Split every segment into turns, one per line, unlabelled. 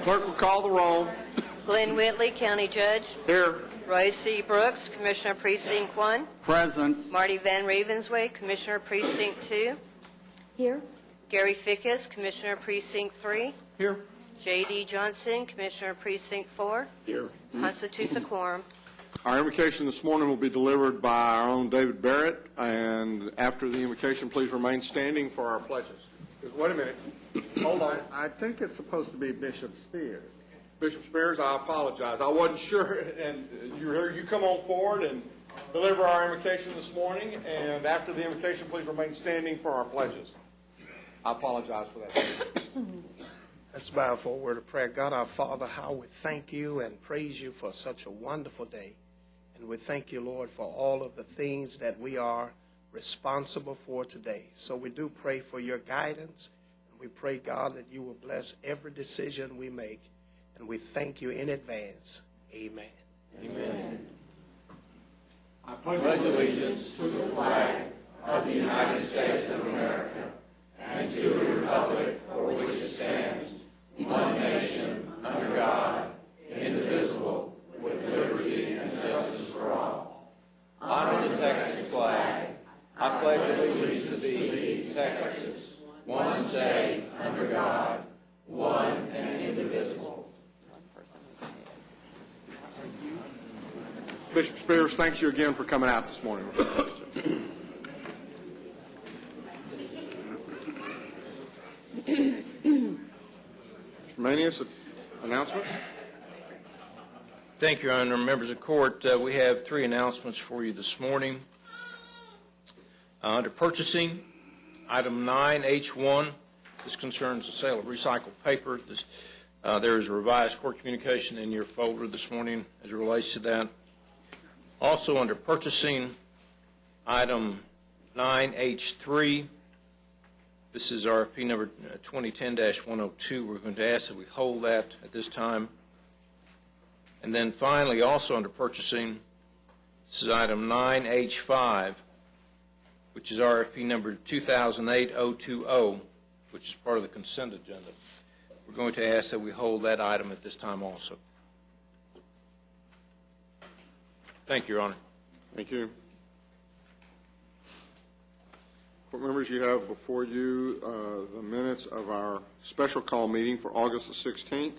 Clerk will call the roll.
Glenn Whitley, County Judge.
Here.
Roy C. Brooks, Commissioner Precinct 1.
Present.
Marty Van Ravensway, Commissioner Precinct 2.
Here.
Gary Fickus, Commissioner Precinct 3.
Here.
J.D. Johnson, Commissioner Precinct 4.
Here.
Constitutes a quorum.
Our invocation this morning will be delivered by our own David Barrett, and after the invocation, please remain standing for our pledges. Wait a minute. Hold on.
I think it's supposed to be Bishop Spears.
Bishop Spears, I apologize. I wasn't sure, and you come on forward and deliver our invocation this morning, and after the invocation, please remain standing for our pledges. I apologize for that.
Let's bow for a word of prayer. God, our Father, how we thank you and praise you for such a wonderful day. And we thank you, Lord, for all of the things that we are responsible for today. So we do pray for your guidance. And we pray, God, that you will bless every decision we make. And we thank you in advance. Amen.
Amen.
I pledge allegiance to the flag of the United States of America and to the republic for which it stands, one nation, under God, indivisible, with liberty and justice for all. Honor the Texas flag. I pledge allegiance to thee, Texas, one state, under God, one and indivisible.
Bishop Spears, thanks you again for coming out this morning. Mr. Manius, announcements?
Thank you, Your Honor. Members of court, we have three announcements for you this morning. Under purchasing, item 9H1, this concerns the sale of recycled paper. There is a revised court communication in your folder this morning as it relates to that. Also under purchasing, item 9H3, this is RFP number 2010-102. We're going to ask that we hold that at this time. And then finally, also under purchasing, this is item 9H5, which is RFP number 2008-020, which is part of the consent agenda. We're going to ask that we hold that item at this time also. Thank you, Your Honor.
Thank you. Court members, you have before you the minutes of our special call meeting for August the 16th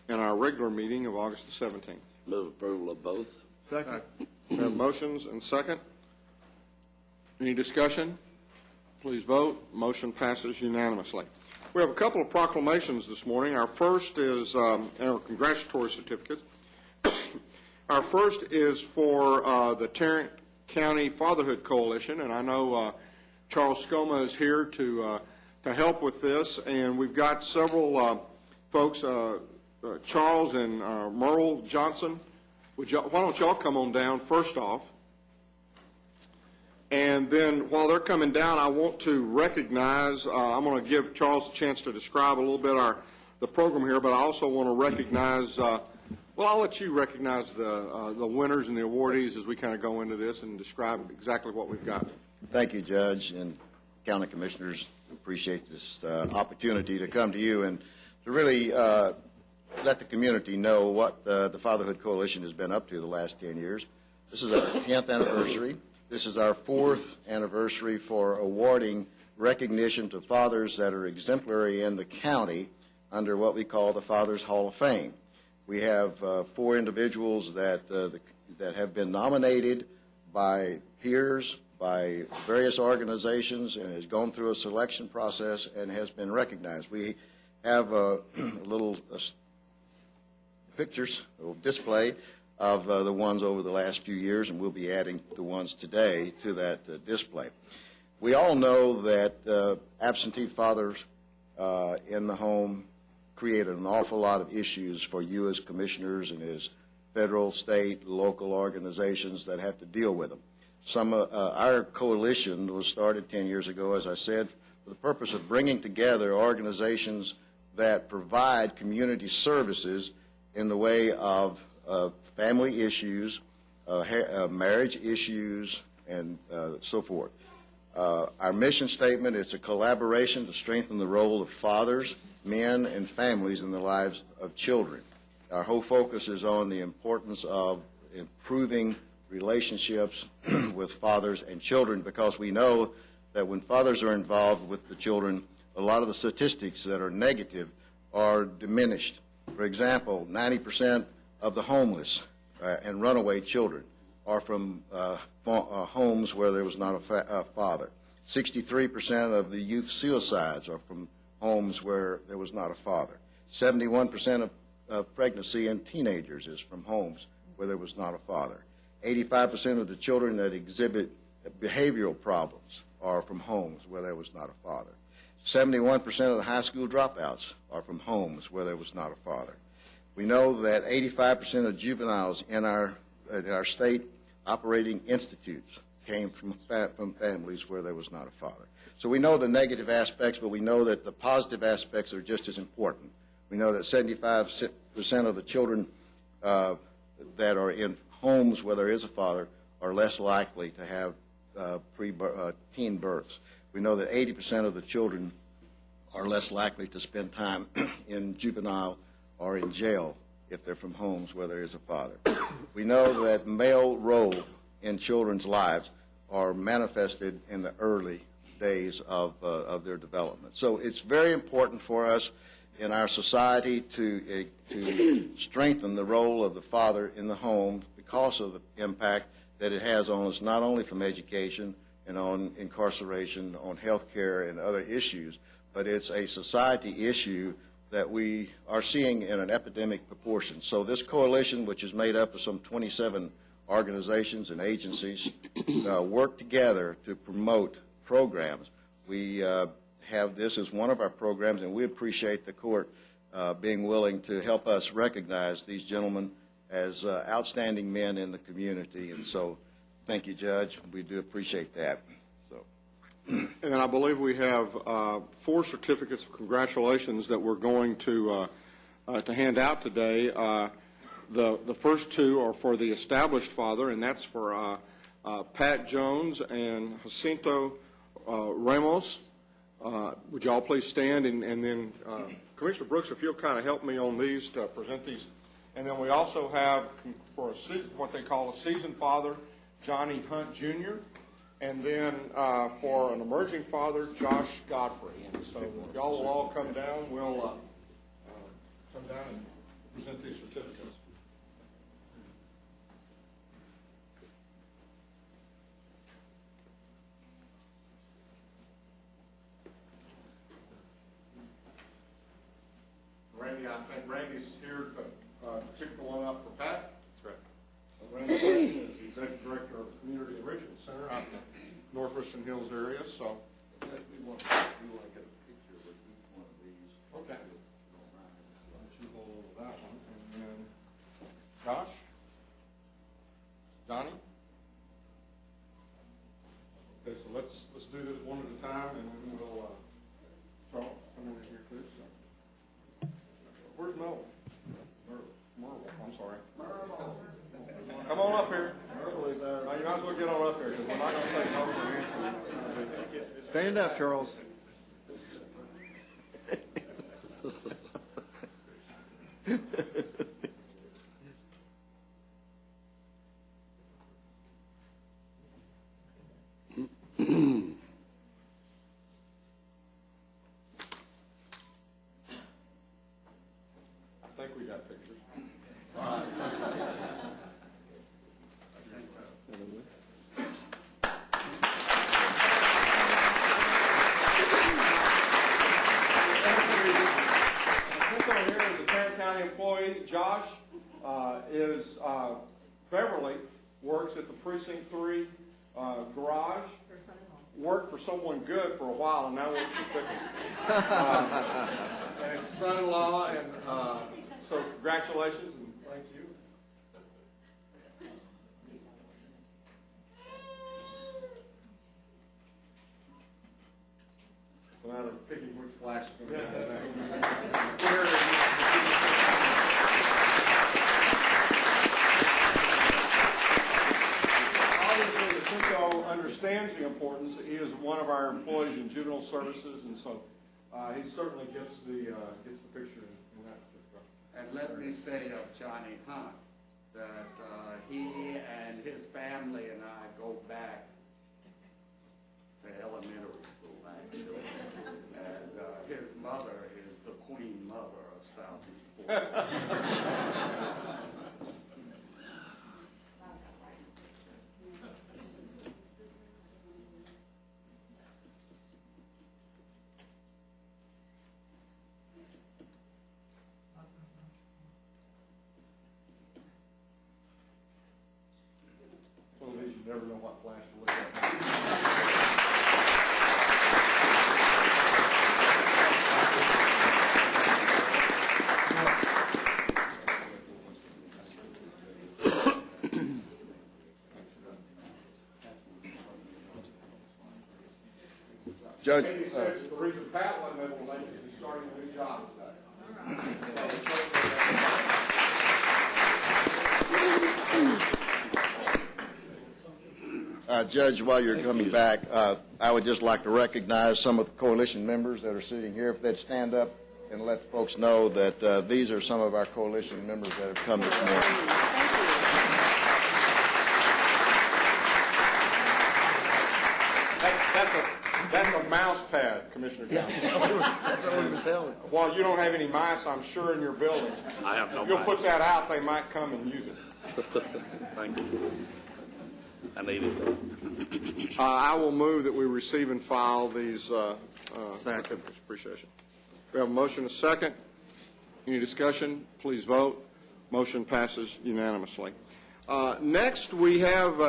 and our regular meeting of August the 17th.
Move approval of both.
Second.
We have motions and second. Any discussion? Please vote. Motion passes unanimously. We have a couple of proclamations this morning. Our first is our congratulatory certificates. Our first is for the Tarrant County Fatherhood Coalition, and I know Charles Scoma is here to help with this, and we've got several folks, Charles and Merle Johnson. Why don't y'all come on down first off? And then while they're coming down, I want to recognize, I'm going to give Charles a chance to describe a little bit the program here, but I also want to recognize, well, I'll let you recognize the winners and the awardees as we kind of go into this and describe exactly what we've got.
Thank you, Judge and County Commissioners. Appreciate this opportunity to come to you and to really let the community know what the Fatherhood Coalition has been up to the last 10 years. This is our 10th anniversary. This is our 4th anniversary for awarding recognition to fathers that are exemplary in the county under what we call the Fathers Hall of Fame. We have 4 individuals that have been nominated by peers, by various organizations, and has gone through a selection process and has been recognized. We have a little pictures, a display of the ones over the last few years, and we'll be adding the ones today to that display. We all know that absentee fathers in the home created an awful lot of issues for you as commissioners and as federal, state, local organizations that have to deal with them. Our coalition was started 10 years ago, as I said, for the purpose of bringing together organizations that provide community services in the way of family issues, marriage issues, and so forth. Our mission statement is a collaboration to strengthen the role of fathers, men, and families in the lives of children. Our whole focus is on the importance of improving relationships with fathers and children, because we know that when fathers are involved with the children, a lot of the statistics that are negative are diminished. For example, 90% of the homeless and runaway children are from homes where there was not a father. 63% of the youth suicides are from homes where there was not a father. 71% of pregnancy in teenagers is from homes where there was not a father. 85% of the children that exhibit behavioral problems are from homes where there was not a father. 71% of the high school dropouts are from homes where there was not a father. We know that 85% of juveniles in our state operating institutes came from families where there was not a father. So we know the negative aspects, but we know that the positive aspects are just as important. We know that 75% of the children that are in homes where there is a father are less likely to have teen births. We know that 80% of the children are less likely to spend time in juvenile or in jail if they're from homes where there is a father. We know that male role in children's lives are manifested in the early days of their development. So it's very important for us in our society to strengthen the role of the father in the home because of the impact that it has on us, not only from education and on incarceration, on health care and other issues, but it's a society issue that we are seeing in an epidemic proportion. So this coalition, which is made up of some 27 organizations and agencies, work together to promote programs. We have this as one of our programs, and we appreciate the court being willing to help us recognize these gentlemen as outstanding men in the community. And so thank you, Judge. We do appreciate that.
And I believe we have 4 certificates of congratulations that we're going to hand out today. The first 2 are for the established father, and that's for Pat Jones and Jacinto Ramos. Would you all please stand, and then Commissioner Brooks, if you'll kind of help me on these to present these. And then we also have for what they call a seasoned father, Johnny Hunt Jr., and then for an emerging father, Josh Godfrey. And so if y'all will all come down, we'll come down and present these certificates. Randy, I think Randy's here to pick the one up for Pat. That's right. Randy is the Executive Director of the Community Enrichment Center out in the North Richland Hills area, so.
We want to get a picture with each one of these.
Okay. Let you hold that one, and then Josh? Johnny? Okay, so let's do this one at a time, and then we'll, Charles, come over here too, so. Where's Mel? Merle, I'm sorry. Come on up here. No, you might as well get on up here, because we're not going to take no for an answer.
Stand up, Charles.
I think we got pictures. Employee Josh Beverly works at the Precinct 3 garage. Worked for someone good for a while, and now works for Fickles. And it's son-in-law, and so congratulations and thank you. It's a matter of picking which flash is going to be next. Obviously, Jacinto understands the importance. He is one employees in juvenile services, and so he certainly gets the picture in that particular.
And let me say of Johnny Hunt that he and his family and I go back to elementary school, actually. And his mother is the queen mother of Southeast Florida.
One of these you never know what flash to look at.
Judge,
86, the reason Pat wasn't able to make it is he's starting a new job today.
Judge, while you're coming back, I would just like to recognize some of the coalition members that are sitting here. If they'd stand up and let folks know that these are some of our coalition members that have come this morning.
That's a mouse pad, Commissioner Townsend.
That's what we was telling.
While you don't have any mice, I'm sure, in your building.
I have no
If you'll
mice.
put that out, they might come and use it.
Thank you. I need it.
I will move that we receive and file these certificates of appreciation. We have a motion and a second. Any discussion? Please vote. Motion passes unanimously. Next, we have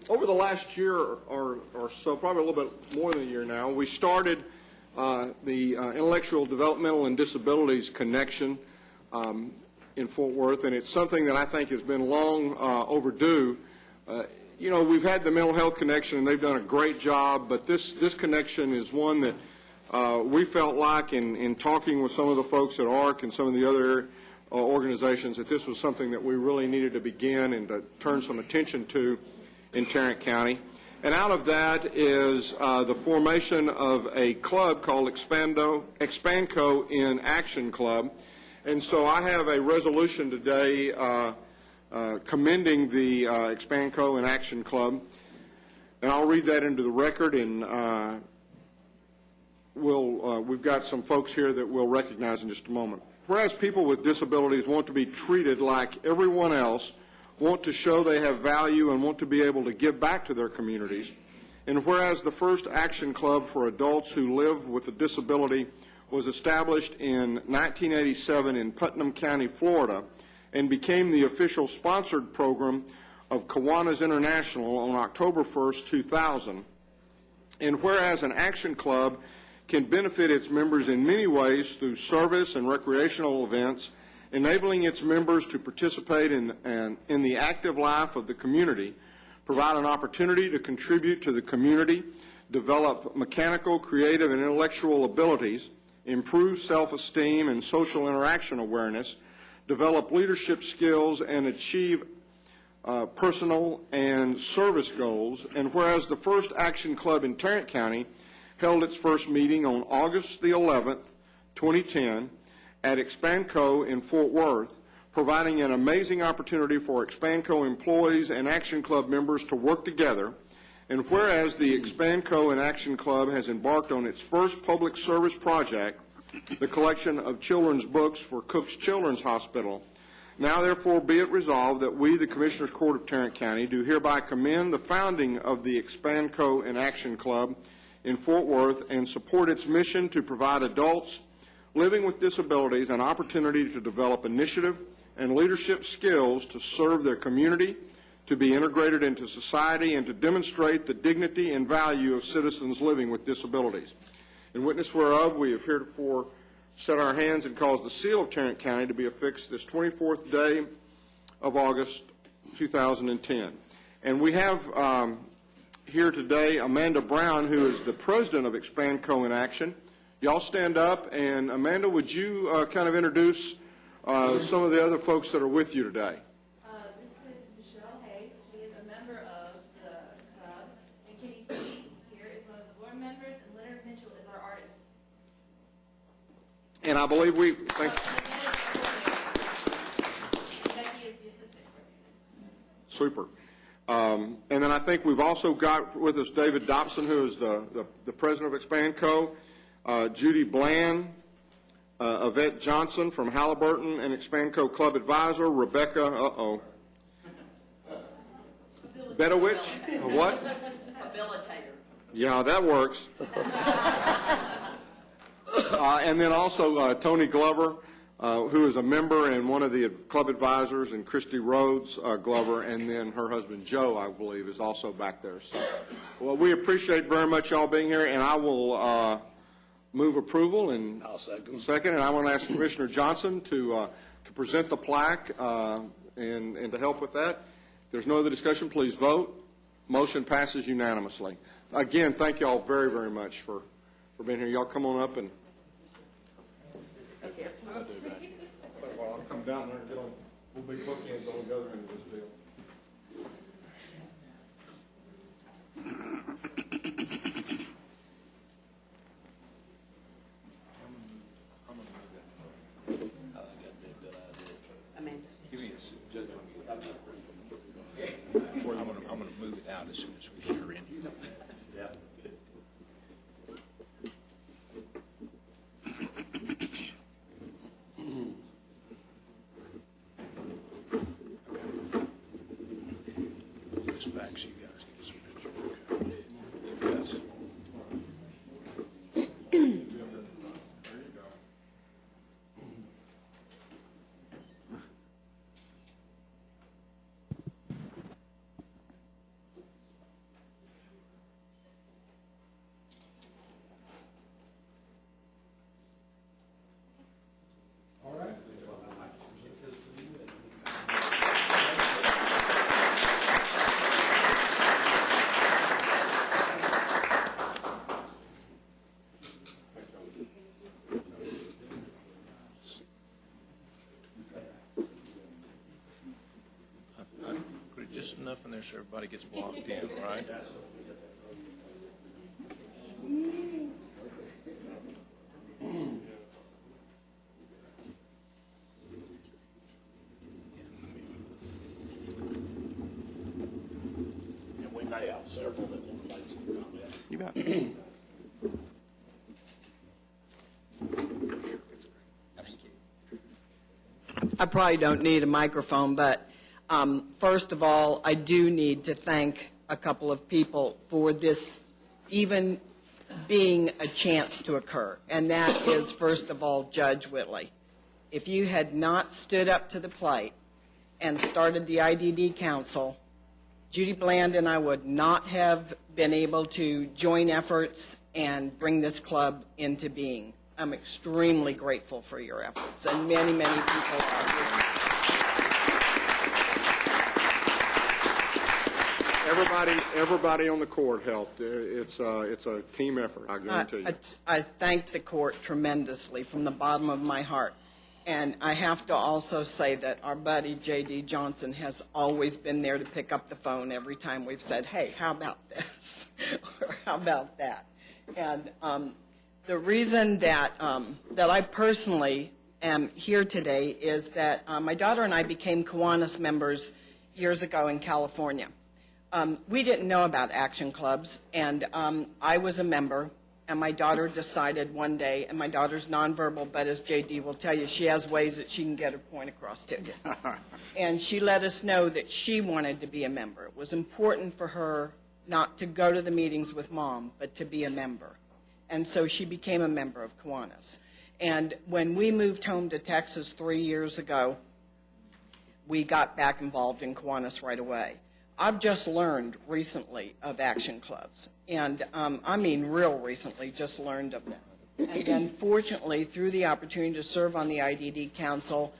over the last year or so, probably a little bit more than a year now, we started the Intellectual Developmental and Disabilities Connection in Fort Worth, and it's something that I think has been long overdue. You know, we've had the Mental Health Connection, and they've done a great job, but this connection is one that we felt like in talking with some of the folks at ARC and some of the other organizations that this was something that we really needed to begin and to turn some attention to in Tarrant County. And out of that is the formation of a club called Expanco in Action Club. And so I have a resolution today commending the Expanco in Action Club. And I'll read that into the record, and we've got some folks here that we'll recognize in just a moment. Whereas people with disabilities want to be treated like everyone else, want to show they have value, and want to be able to give back to their communities. And whereas the first Action Club for adults who live with a disability was established in 1987 in Putnam County, Florida, and became the official sponsored program of Kiwanis International on October 1st, 2000. And whereas an Action Club can benefit its members in many ways through service and recreational events, enabling its members to participate in the active life of the community, provide an opportunity to contribute to the community, develop mechanical, creative, and intellectual abilities, improve self-esteem and social interaction awareness, develop leadership skills, and achieve personal and service goals. And whereas the first Action Club in Tarrant County held its first meeting on August the 11th, 2010, at Expanco in Fort Worth, providing an amazing opportunity for Expanco employees and Action Club members to work together. And whereas the Expanco and Action Club has embarked on its first public service project, the collection of children's books for Cook's Children's Hospital, now therefore be it resolved that we, the Commissioners Court of Tarrant County, do hereby commend the founding of the Expanco and Action Club in Fort Worth and support its mission to provide adults living with disabilities an opportunity to develop initiative and leadership skills to serve their community, to be integrated into society, and to demonstrate the dignity and value of citizens living with disabilities. In witness whereof, we have heretofore set our hands and caused the seal of Tarrant County to be affixed this 24th day of August, 2010. And we have here today Amanda Brown, who is the president of Expanco in Action. Y'all stand up, and Amanda, would you kind of introduce some of the other folks that are with you today?
This is Michelle Hayes. She is a member of the club. And Kenny T here
And I believe we thank. Super. And then I think we've also got with us David Dobson, who is the president of Expanco, Judy Bland, Yvette Johnson from Halliburton and Expanco Club Advisor, Rebecca, Bedowich, what?
Habilitator.
Yeah, that works. And then also Tony Glover, who is a member and one of the club advisors, and Christy Rhodes Glover, and then her husband Joe, I believe, is also back there. So, well, we appreciate very much y'all being here, and I will move approval and
I'll second.
and I want to ask Commissioner Johnson to present the plaque and to help with that. If there's no other discussion, please vote. Motion passes unanimously. Again, thank you all very, very much for being here. Y'all come on up and. Well, I'll come down there and get on. We'll be bookends on the other end of this deal.
Give me a judge. I'm going to move it out as soon as we get her in.
Yeah.
This back so you guys get some pictures. Yes. Put it just enough in there so everybody gets blocked in, right?
And we may have several that want to make some comments.
You bet.
I probably don't need a microphone, but first of all, I do need to thank a couple of people for this even being a chance to occur, and that is, first of all, Judge Whitley. If you had not stood up to the plate and started the IDD Council, Judy Bland and I would not have been able to join efforts and bring this club into being. I'm extremely grateful for your efforts, and many, many people are.
Everybody on the court helped. It's a team effort, I guarantee you.
I thank the court tremendously from the bottom of my heart. And I have to also say that our buddy J.D. Johnson has always been there to pick up the phone every time we've said, hey, how about this? Or how about that? And the reason that I personally am here today is that my daughter and I became Kiwanis members years ago in California. We didn't know about action clubs, and I was a member, and my daughter decided one day, and my daughter's nonverbal, but as J.D. will tell you, she has ways that she can get her point across to you. And she let us know that she wanted to be a member. It was important for her not to go to the meetings with Mom, but to be a member. And so she became a member of Kiwanis. And when we moved home to Texas 3 years ago, we got back involved in Kiwanis right away. I've just learned recently of action clubs, and I mean real recently, just learned of them. And then fortunately, through the opportunity to serve on the IDD Council,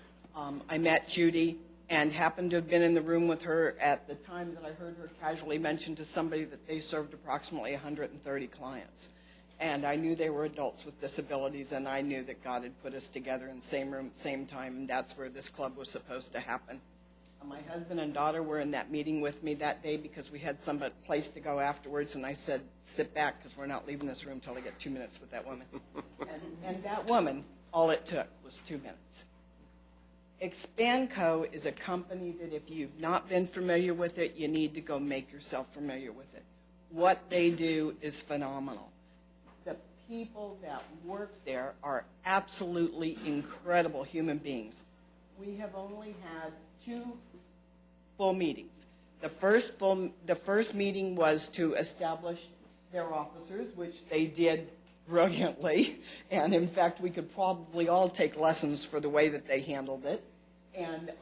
I met Judy and happened to have been in the room with her at the time that I heard her casually mention to somebody that they served approximately 130 clients. And I knew they were adults with disabilities, and I knew that God had put us together in the same room at the same time, and that's where this club was supposed to happen. My husband and daughter were in that meeting with me that day because we had some place to go afterwards, and I said, sit back because we're not leaving this room until I get 2 minutes with that woman. And that woman All it took was 2 minutes. Expanco is a company that if you've not been familiar with it, you need to go make yourself familiar with it. What they do is phenomenal. The people that work there are absolutely incredible human beings. We have only had 2 full meetings. The first meeting was to establish their officers, which they did brilliantly, and in fact, we could probably all take lessons for the way that they handled it. And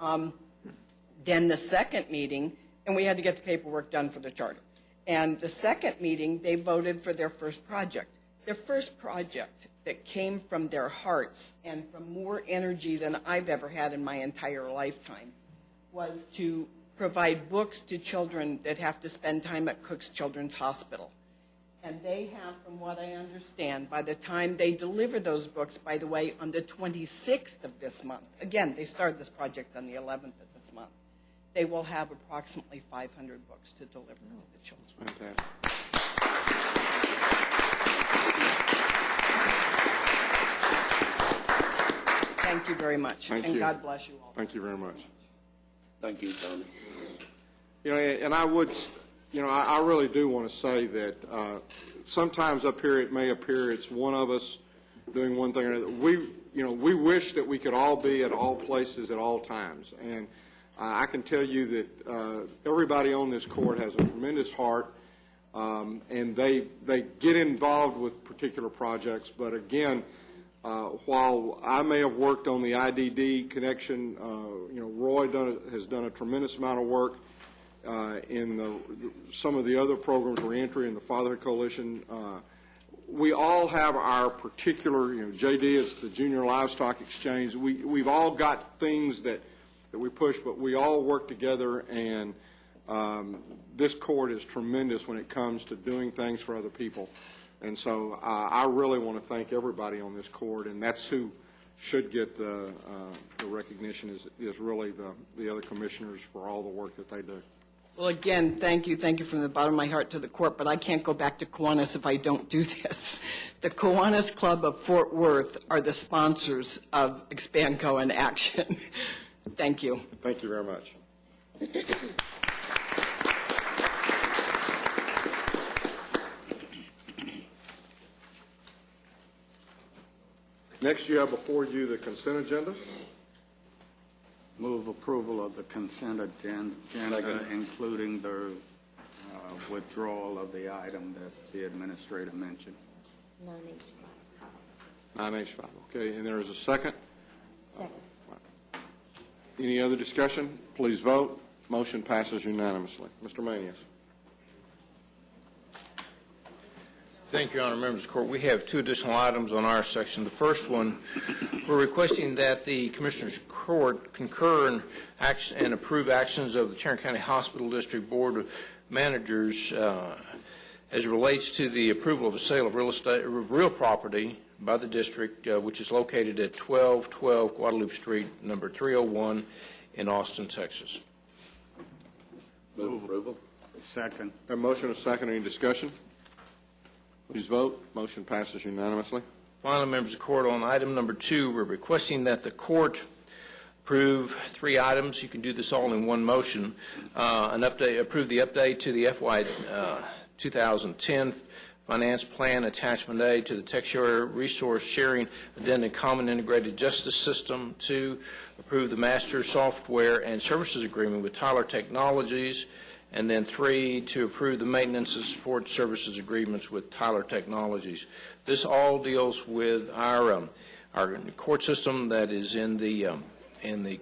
then the second meeting, and we had to get the paperwork done for the charter. And the second meeting, they voted for their first project. Their first project that came from their hearts and from more energy than I've ever had in my entire lifetime was to provide books to children that have to spend time at Cook's Children's Hospital. And they have, from what I understand, by the time they deliver those books, by the way, on the 26th of this month, again, they started this project on the 11th of this month, they will have approximately 500 books to deliver to the children.
Fantastic.
Thank you very much.
Thank
and
you.
God bless you all.
Thank you very much.
Thank you, Tony.
You know, and I would, you know, I really do want to say that sometimes up here it may appear it's one of us doing one thing or another. We wish that we could all be at all places at all times. And I can tell you that everybody on this court has a tremendous heart, and they get involved with particular projects. But again, while I may have worked on the IDD connection, Roy has done a tremendous amount of work in some of the other programs, reentry and the Fatherhood Coalition. We all have our particular, JD is the Junior Livestock Exchange. We've all got things that we push, but we all work together, and this court is tremendous when it comes to doing things for other people. And so I really want to thank everybody on this court, and that's who should get the recognition is really the other commissioners for all the work that they do.
Well, again, thank you from the bottom of my heart to the court, but I can't go back to Kiwanis if I don't do this. The Kiwanis Club of Fort Worth are the sponsors of Expanco in Action. Thank you.
Thank you very much. Next, you have before you the consent agenda.
Move approval of the consent agenda, including the withdrawal of the item that the administrator mentioned.
9H5. Okay, and there is a second?
Second.
Any other discussion? Please vote. Motion passes unanimously. Mr. Manius.
Thank you, Your Honor. Members of the Court, we have 2 additional items on our section. The first one, we're requesting that the Commissioners' Court concur and approve actions of the Tarrant County Hospital District Board of Managers as it relates to the approval of a sale of real property by the district, which is located at 1212 Guadalupe Street, number 301 in Austin, Texas.
Move approval.
Second.
A motion and a second. Any discussion? Please vote. Motion passes unanimously.
Finally, members of the court, on item number 2, we're requesting that the court approve 3 items. You can do this all in one motion. Approve the update to the FY 2010 Finance Plan Attachment A to the Texas Resource Sharing Addendum Common Integrated Justice System. 2, approve the Master Software and Services Agreement with Tyler Technologies. And then 3, to approve the Maintenance and Support Services Agreements with Tyler Technologies. This all deals with our court system that is in the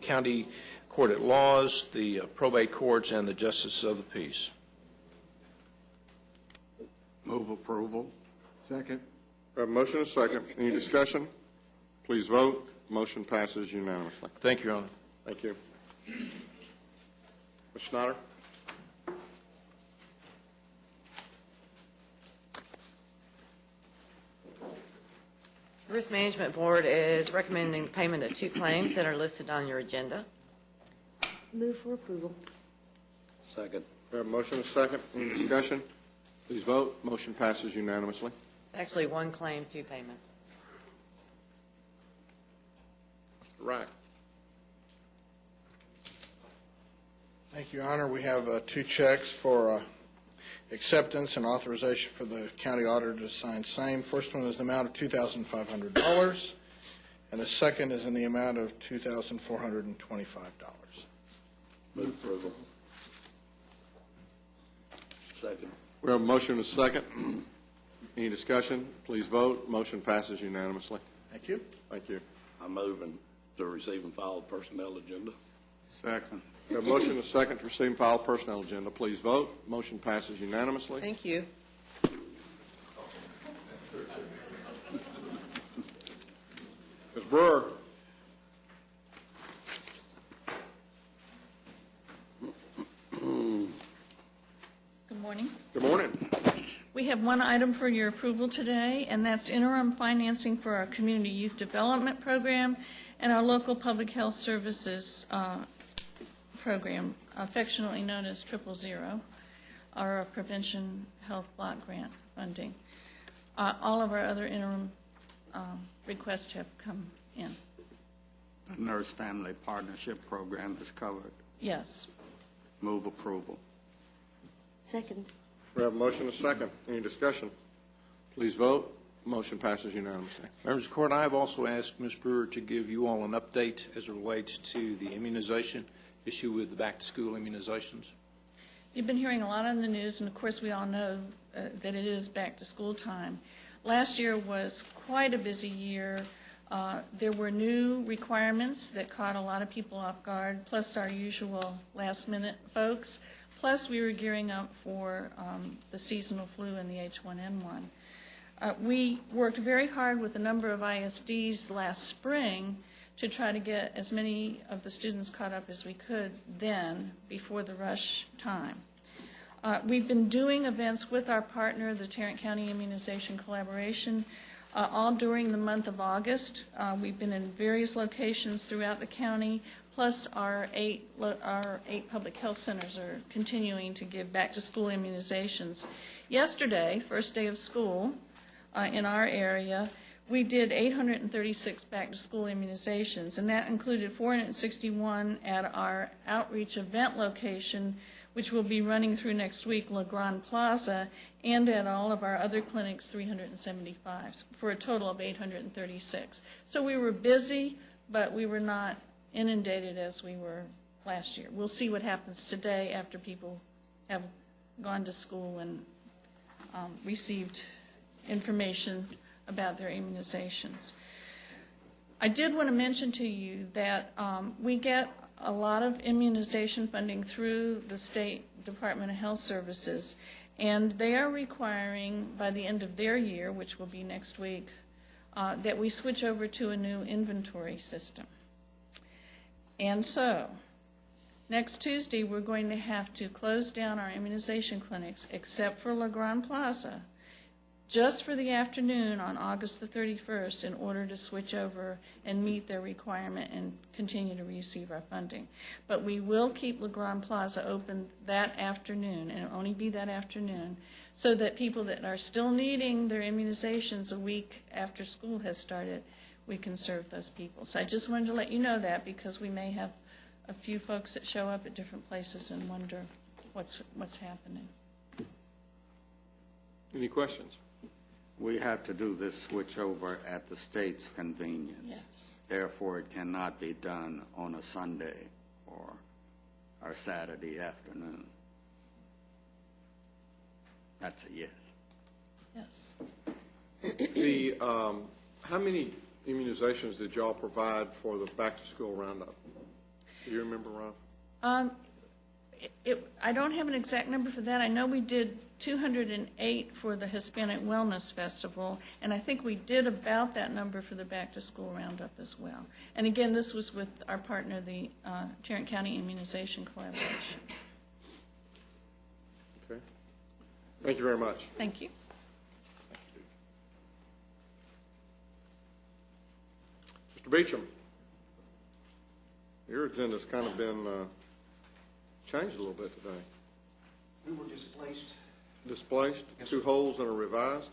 county court at laws, the probate courts, and the justice of the peace.
Move approval.
Second. We have a motion and a second. Any discussion? Please vote. Motion passes unanimously.
Thank you, Your Honor.
Thank you. Mr. Snyder?
The Risk Management Board is recommending payment of 2 claims that are listed on your agenda.
Move for approval.
Second.
We have a motion and a second. Any discussion? Please vote. Motion passes unanimously.
It's actually 1 claim, 2 payments.
Wright.
Thank you, Your Honor. We have two checks for acceptance and authorization for the county auditor to sign same. First one is the amount of $2,500, and the second is in the amount of $2,425.
Move approval. Second.
We have a motion and a second. Any discussion? Please vote. Motion passes unanimously.
Thank you.
Thank you.
I'm moving to receive and file the personnel agenda.
Second. We have a motion and a second to receive and file personnel agenda. Please vote. Motion passes unanimously.
Thank you.
Ms. Brewer.
Good morning.
Good morning.
We have one item for your approval today, and that's interim financing for our Community Youth Development Program and our local public health services program, affectionately known as 000, our Prevention Health Block Grant funding. All of our other interim requests have come in.
The Nurse Family Partnership Program is covered.
Yes.
Move approval.
Second.
We have a motion and a second. Any discussion? Please vote. Motion passes unanimously.
Members of the court, I have also asked Ms. Brewer to give you all an update as it relates to the immunization issue with the back-to-school immunizations.
You've been hearing a lot on the news, and of course we all know that it is back-to-school time. Last year was quite a busy year. There were new requirements that caught a lot of people off guard, plus our usual last-minute folks. Plus, we were gearing up for the seasonal flu and the H1N1. We worked very hard with a number of ISDs last spring to try to get as many of the students caught up as we could then, before the rush time. We've been doing events with our partner, the Tarrant County Immunization Collaboration, all during the month of August. We've been in various locations throughout the county, plus our eight public health centers are continuing to give back-to-school immunizations. Yesterday, first day of school in our area, we did 836 back-to-school immunizations, and that included 461 at our outreach event location, which will be running through next week, La Grande Plaza, and at all of our other clinics, 375, for a total of 836. So we were busy, but we were not inundated as we were last year. We'll see what happens today after people have gone to school and received information about their immunizations. I did want to mention to you that we get a lot of immunization funding through the State Department of Health Services, and they are requiring by the end of their year, which will be next week, that we switch over to a new inventory system. And so, next Tuesday, we're going to have to close down our immunization clinics, except for La Grande Plaza, just for the afternoon on August the 31st, in order to switch over and meet their requirement and continue to receive our funding. But we will keep La Grande Plaza open that afternoon, and it'll only be that afternoon, so that people that are still needing their immunizations a week after school has started, we can serve those people. So I just wanted to let you know that, because we may have a few folks that show up at different places and wonder what's happening.
Any questions?
We have to do this switch over at the state's convenience.
Yes.
Therefore, it cannot be done on a Sunday or our Saturday afternoon. That's a yes.
Yes.
The how many immunizations did y'all provide for the back-to-school roundup? Do you remember, Ron?
I don't have an exact number for that. I know we did 208 for the Hispanic Wellness Festival, and I think we did about that number for the back-to-school roundup as well. And again, this was with our partner, the Tarrant County Immunization Collaboration.
Okay. Thank you very much.
Thank you.
Mr. Beecham, your agenda's kind of been changed a little bit today.
We were displaced.
Displaced, yes, 2 holes and a revised?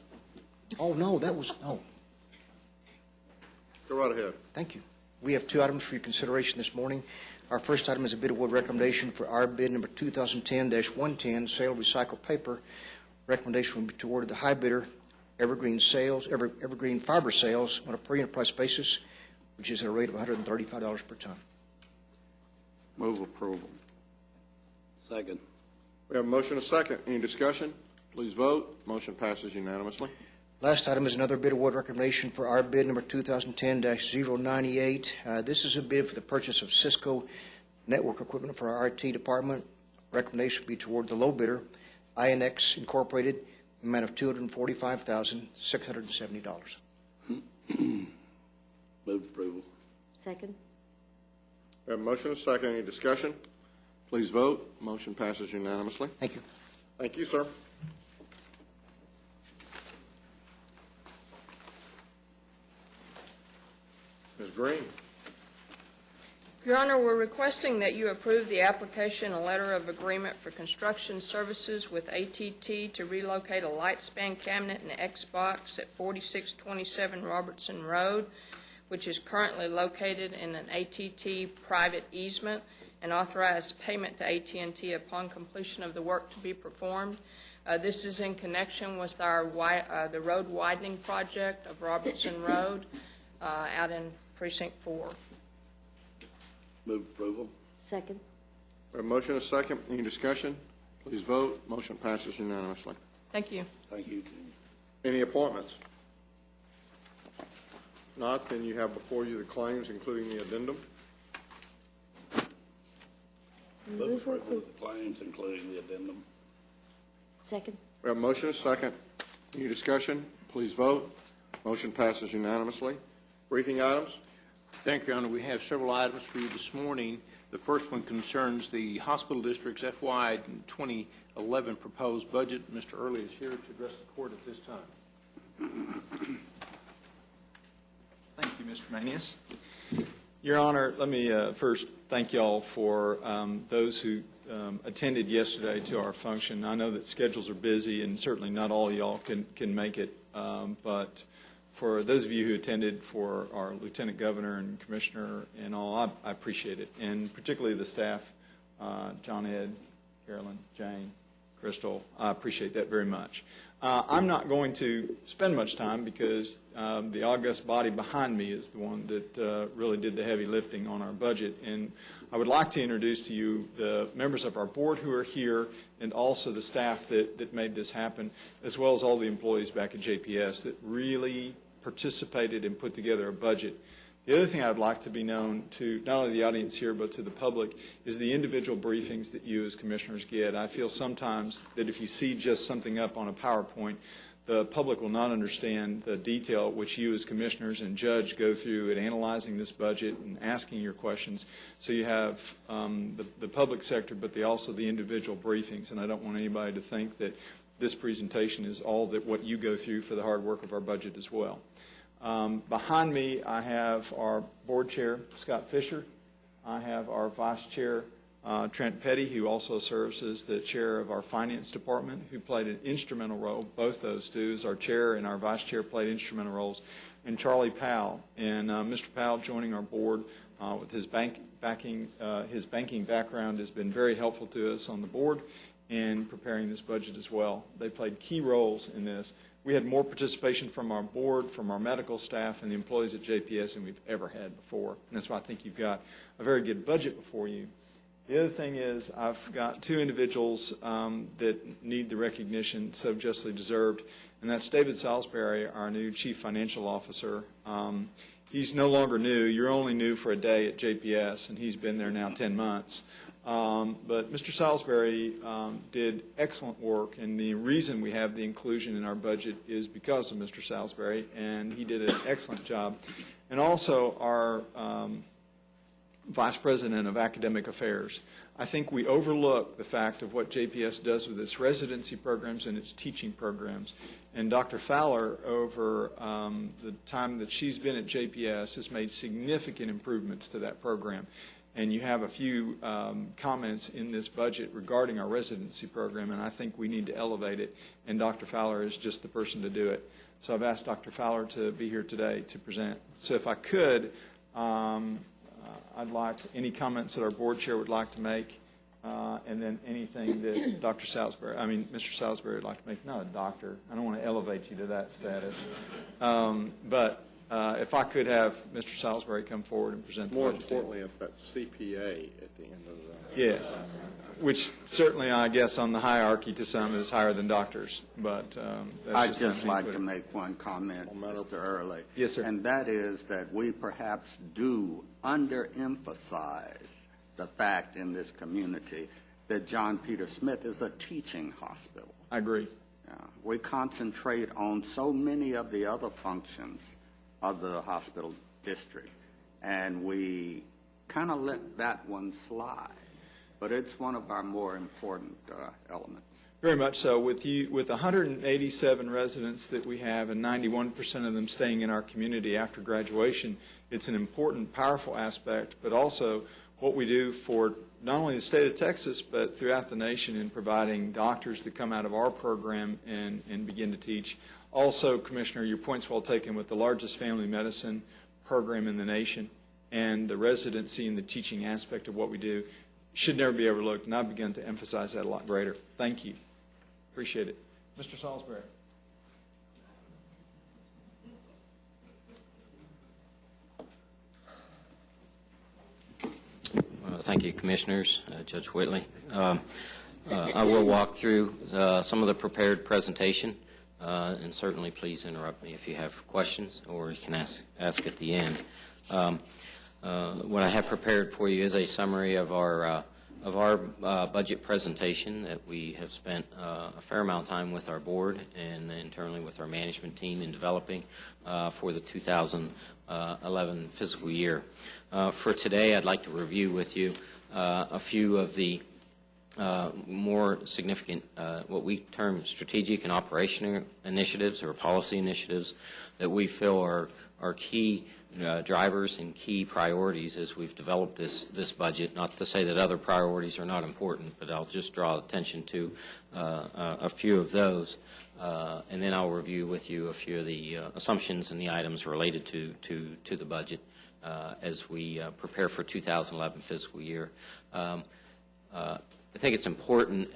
Oh, no, that was, no.
Go right ahead.
Thank you. We have two items for your consideration this morning. Our first item is a bid award recommendation for our bid number 2010-110, sale of recycled paper. Recommendation will be toward the high bidder, Evergreen Fiber Sales, on a per unit price basis, which is at a rate of $135 per ton.
Move approval.
Second.
We have a motion and a second. Any discussion? Please vote. Motion passes unanimously.
Last item is another bid award recommendation for our bid number 2010-098. This is a bid for the purchase of Cisco network equipment for our IT department. Recommendation will be toward the low bidder, INX Incorporated, amount of $245,670.
Move approval.
Second.
We have a motion and a second. Any discussion? Please vote. Motion passes unanimously.
Thank you.
Thank you, sir. Ms. Green.
Your Honor, we're requesting that you approve the application and letter of agreement for construction services with ATT to relocate a lightspan cabinet and Xbox at 4627 Robertson Road, which is currently located in an ATT private easement, and authorize payment to AT&T upon completion of the work to be performed. This is in connection with our the road widening project of Robertson Road out in Precinct 4.
Move approval.
Second.
We have a motion and a second. Any discussion? Please vote. Motion passes unanimously.
Thank you.
Thank you.
Any appointments? If not, then you have before you the claims, including the addendum.
Move approval of the claims, including the addendum.
Second.
We have a motion and a second. Any discussion? Please vote. Motion passes unanimously. Briefing items?
Thank you, Your Honor. We have several items for you this morning. The first one concerns the hospital district's FY 2011 proposed budget. Mr. Early is here to address the court at this time.
Thank you, Mr. Manius. Your Honor, let me first thank you all for those who attended yesterday to our function. I know that schedules are busy, and certainly not all of y'all can make it, but for those of you who attended, for our Lieutenant Governor and Commissioner and all, I appreciate it, and particularly the staff, John Ed, Carolyn, Jane, Crystal. I appreciate that very much. I'm not going to spend much time because the august body behind me is the one that really did the heavy lifting on our budget. And I would like to introduce to you the members of our board who are here and also the staff that made this happen, as well as all the employees back at JPS that really participated and put together a budget. The other thing I would like to be known to not only the audience here but to the public is the individual briefings that you as commissioners get. I feel sometimes that if you see just something up on a PowerPoint, the public will not understand the detail which you as commissioners and judge go through at analyzing this budget and asking your questions. So you have the public sector, but also the individual briefings, and I don't want anybody to think that this presentation is all that what you go through for the hard work of our budget as well. Behind me, I have our board chair, Scott Fisher. I have our vice chair, Trent Petty, who also serves as the chair of our finance department, who played an instrumental role. Both those two, as our chair and our vice chair, played instrumental roles. And Charlie Powell. And Mr. Powell joining our board with his banking background has been very helpful to us on the board in preparing this budget as well. They played key roles in this. We had more participation from our board, from our medical staff, and the employees at JPS than we've ever had before. And that's why I think you've got a very good budget before you. The other thing is I've got two individuals that need the recognition so justly deserved, and that's David Salisbury, our new Chief Financial Officer. He's no longer new. You're only new for a day at JPS, and he's been there now 10 months. But Mr. Salisbury did excellent work, and the reason we have the inclusion in our budget is because of Mr. Salisbury, and he did an excellent job. And also our Vice President of Academic Affairs. I think we overlook the fact of what JPS does with its residency programs and its teaching programs. And Dr. Fowler, over the time that she's been at JPS, has made significant improvements to that program. And you have a few comments in this budget regarding our residency program, and I think we need to elevate it, and Dr. Fowler is just the person to do it. So I've asked Dr. Fowler to be here today to present. So if I could, I'd like any comments that our board chair would like to make, and then anything that Mr. Salisbury would like to make. Not a doctor. I don't want to elevate you to that status. But if I could have Mr. Salisbury come forward and present the
More
budget.
importantly, it's that CPA at the end of that.
Yes, which certainly, I guess, on the hierarchy to some is higher than doctors. But that's
I'd just
how I
like
put
to
it.
make one comment, Mr. Early.
Yes, sir.
And that is that we perhaps do underemphasize the fact in this community that John Peter Smith is a teaching hospital.
I agree.
We concentrate on so many of the other functions of the hospital district, and we kind of let that one slide. But it's one of our more important elements.
Very much so. With 187 residents that we have and 91% of them staying in our community after graduation, it's an important, powerful aspect, but also what we do for not only the state of Texas, but throughout the nation in providing doctors that come out of our program and begin to teach. Also, Commissioner, your point's well taken with the largest family medicine program in the nation and the residency and the teaching aspect of what we do should never be overlooked, and I've begun to emphasize that a lot greater. Thank you. Appreciate it. Mr. Salisbury.
Thank you, Commissioners, Judge Whitley. I will walk through some of the prepared presentation, and certainly please interrupt me if you have questions, or you can ask at the end. What I have prepared for you is a summary of our budget presentation that we have spent a fair amount of time with our board and internally with our management team in developing for the 2011 fiscal year. For today, I'd like to review with you a few of the more significant, what we term strategic and operational initiatives or policy initiatives that we feel are key drivers and key priorities as we've developed this budget. Not to say that other priorities are not important, but I'll just draw attention to a few of those, and then I'll review with you a few of the assumptions and the items related to the budget as we prepare for 2011 fiscal year. I think it's important,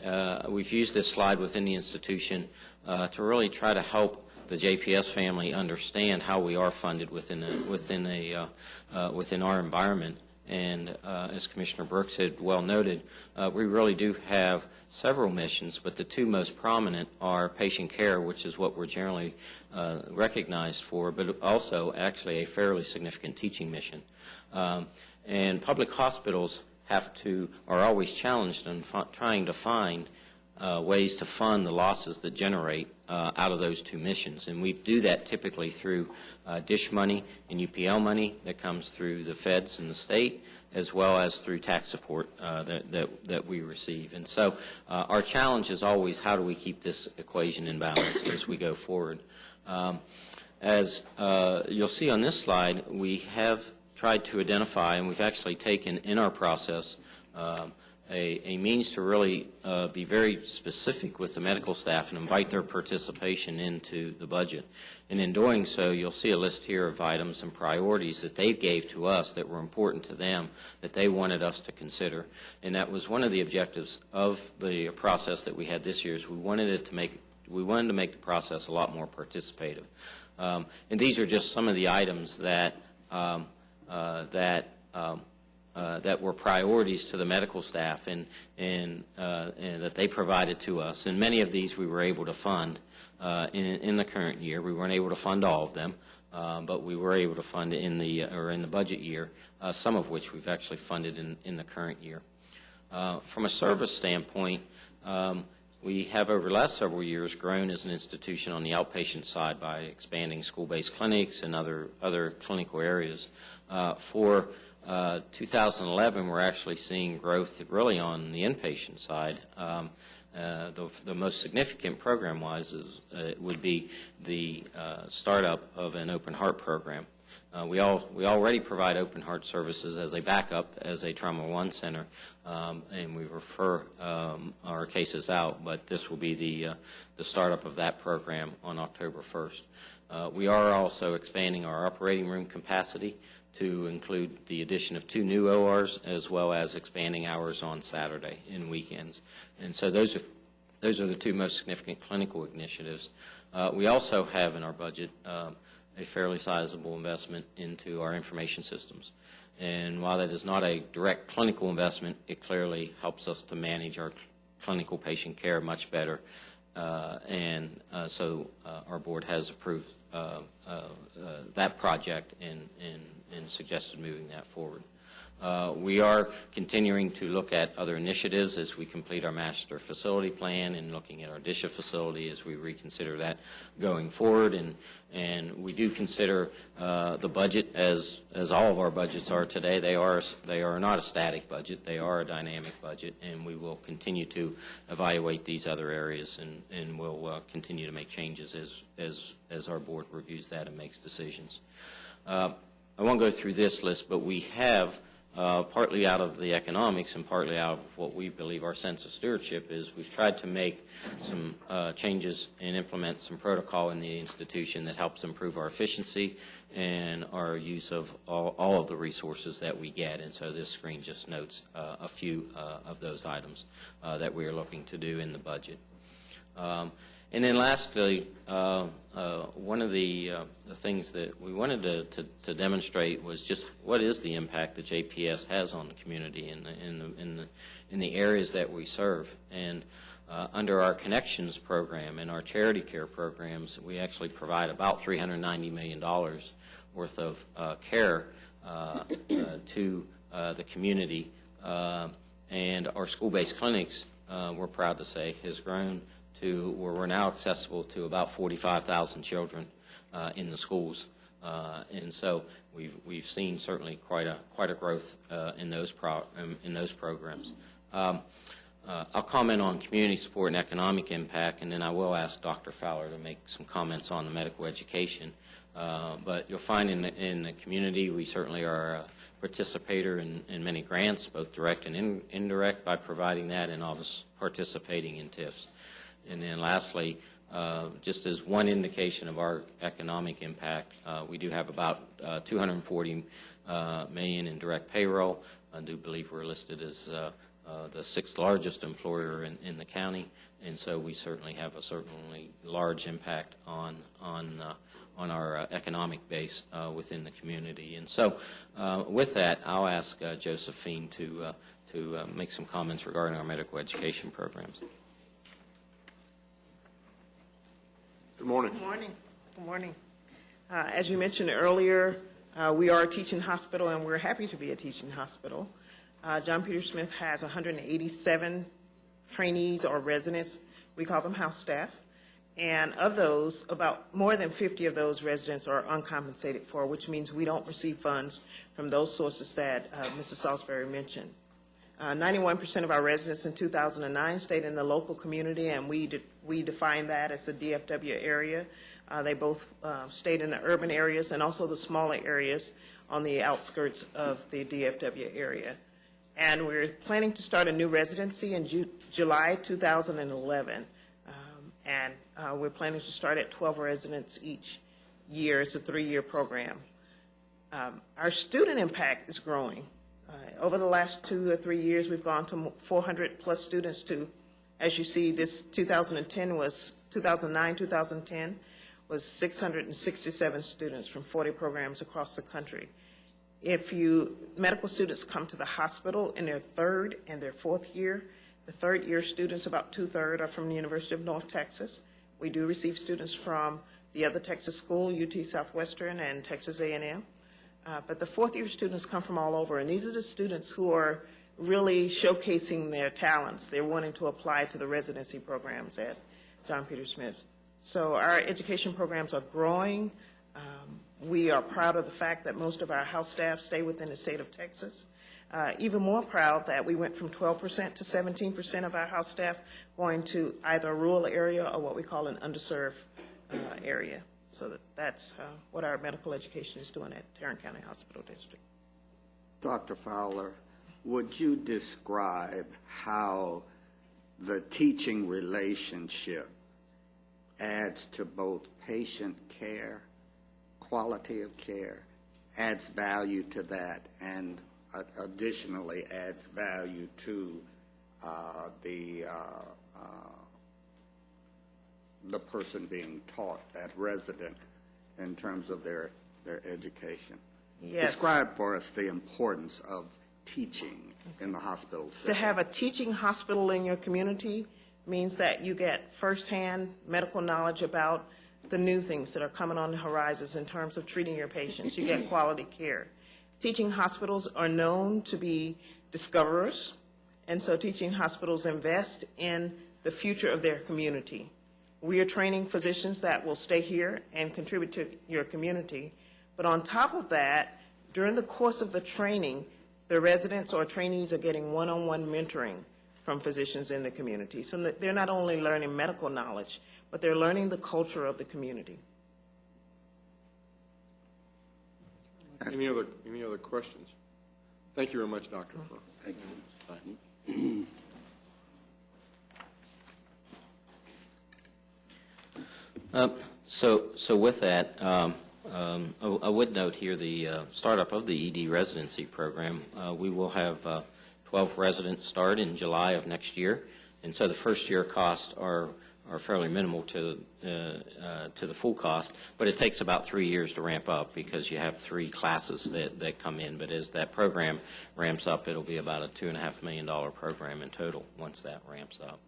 we've used this slide within the institution to really try to help the JPS family understand how we are funded within our environment. And as Commissioner Brooks had well noted, we really do have several missions, but the two most prominent are patient care, which is what we're generally recognized for, but also actually a fairly significant teaching mission. And public hospitals are always challenged in trying to find ways to fund the losses that generate out of those two missions. And we do that typically through DISH money and UPL money that comes through the feds and the state, as well as through tax support that we receive. And so our challenge is always how do we keep this equation in balance as we go forward. As you'll see on this slide, we have tried to identify, and we've actually taken in our process a means to really be very specific with the medical staff and invite their participation into the budget. And in doing so, you'll see a list here of items and priorities that they gave to us that were important to them, that they wanted us to consider. And that was one of the objectives of the process that we had this year, is we wanted to make the process a lot more participative. And these are just some of the items that were priorities to the medical staff and that they provided to us. And many of these we were able to fund in the current year. We weren't able to fund all of them, but we were able to fund in the budget year, some of which we've actually funded in the current year. From a service standpoint, we have over the last several years grown as an institution on the outpatient side by expanding school-based clinics and other clinical areas. For 2011, we're actually seeing growth really on the inpatient side. The most significant program-wise would be the startup of an open heart program. We already provide open heart services as a backup, as a Trauma One center, and we refer our cases out, but this will be the startup of that program on October 1st. We are also expanding our operating room capacity to include the addition of 2 new ORs, as well as expanding hours on Saturday and weekends. And so those are the 2 most significant clinical initiatives. We also have in our budget a fairly sizable investment into our information systems. And while that is not a direct clinical investment, it clearly helps us to manage our clinical patient care much better. So our board has approved that project and suggested moving that forward. We are continuing to look at other initiatives as we complete our master facility plan and looking at our DSHA facility as we reconsider that going forward. And we do consider the budget as all of our budgets are today. They are not a static budget. They are a dynamic budget, and we will continue to evaluate these other areas, and we'll continue to make changes as our board reviews that and makes decisions. I won't go through this list, but we have, partly out of the economics and partly out of what we believe our sense of stewardship is, we've tried to make some changes and implement some protocol in the institution that helps improve our efficiency and our use of all of the resources that we get. And so this screen just notes a few of those items that we are looking to do in the budget. And then lastly, one of the things that we wanted to demonstrate was just what is the impact that JPS has on the community in the areas that we serve. And under our Connections program and our charity care programs, we actually provide about $390 million worth of care to the community. And our school-based clinics, we're proud to say, has grown to where we're now accessible to about 45,000 children in the schools, and so we've seen certainly quite a growth in those programs. I'll comment on community support and economic impact, and then I will ask Dr. Fowler to make some comments on the medical education. But you'll find in the community we certainly are a participator in many grants, both direct and indirect, by providing that, and also participating in TIFs. And then lastly, just as one indication of our economic impact, we do have about $240 million in direct payroll. I do believe we're listed as the 6th largest employer in the county, and so we certainly have a certainly large impact on our economic base within the community. And so with that, I'll ask Josephine to make some comments regarding our medical education programs.
Good morning.
Good morning. Good morning. As you mentioned earlier, we are a teaching hospital, and we're happy to be a teaching hospital. John Peter Smith has 187 trainees or residents. We call them house staff. And of those, about more than 50 of those residents are uncompensated for, which means we don't receive funds from those sources that Mrs. Salisbury mentioned. 91% of our residents in 2009 stayed in the local community, and we define that as the DFW area. They both stayed in the urban areas and also the smaller areas on the outskirts of the DFW area. And we're planning to start a new residency in July 2011. And we're planning to start at 12 residents each year. It's a 3-year program. Our student impact is growing. Over the last 2 or 3 years, we've gone to 400 plus students to, as you see, this 2009, 2010 was 667 students from 40 programs across the country. Medical students come to the hospital in their 3rd and their 4th year. The 3rd year students, about 2/3 are from the University of North Texas. We do receive students from the other Texas school, UT Southwestern and Texas A&M. But the 4th year students come from all over, and these are the students who are really showcasing their talents. They're wanting to apply to the residency programs at John Peter Smith. So our education programs are growing. We are proud of the fact that most of our house staff stay within the state of Texas. Even more proud that we went from 12% to 17% of our house staff going to either a rural area or what we call an underserved area. So that's what our medical education is doing at Tarrant County Hospital District.
Dr. Fowler, would you describe how the teaching relationship adds to both patient care, quality of care, adds value to that, and additionally adds value to the person being taught, that resident, in terms of their education.
Yes.
Describe for us the importance of teaching in the hospital setting.
To have a teaching hospital in your community means that you get firsthand medical knowledge about the new things that are coming on the horizons in terms of treating your patients. You get quality care. Teaching hospitals are known to be discoverers, and so teaching hospitals invest in the future of their community. We are training physicians that will stay here and contribute to your community. But on top of that, during the course of the training, the residents or trainees are getting one-on-one mentoring from physicians in the community. So they're not only learning medical knowledge, but they're learning the culture of the community.
Any other questions? Thank you very much, Dr. Fur.
Thank you.
So with that, I would note here the startup of the ED residency program. We will have 12 residents start in July of next year, and so the first year costs are fairly minimal to the full cost, but it takes about 3 years to ramp up because you have 3 classes that come in. But as that program ramps up, it'll be about a $2.5 million program in total once that ramps up.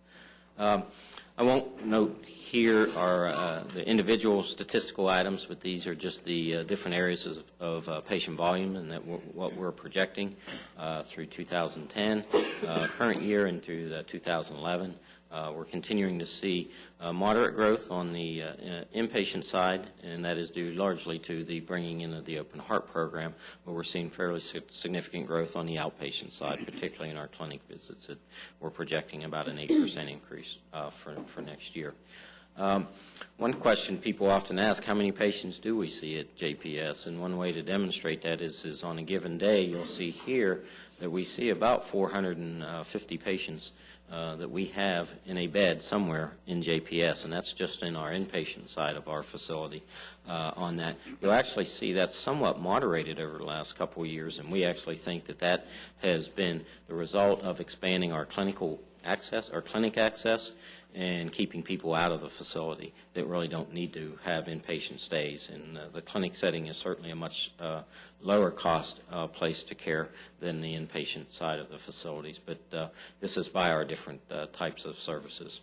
I won't note here are the individual statistical items, but these are just the different areas of patient volume and what we're projecting through 2010, current year, and through 2011. We're continuing to see moderate growth on the inpatient side, and that is due largely to the bringing in of the open heart program, where we're seeing fairly significant growth on the outpatient side, particularly in our clinic visits. We're projecting about an 8% increase for next year. One question people often ask, how many patients do we see at JPS? And one way to demonstrate that is on a given day, you'll see here that we see about 450 patients that we have in a bed somewhere in JPS, and that's just in our inpatient side of our facility. On that, you'll actually see that's somewhat moderated over the last couple of years, and we actually think that has been the result of expanding our clinic access, and keeping people out of the facility that really don't need to have inpatient stays. And the clinic setting is certainly a much lower cost place to care than the inpatient side of the facilities. But this is by our different types of services.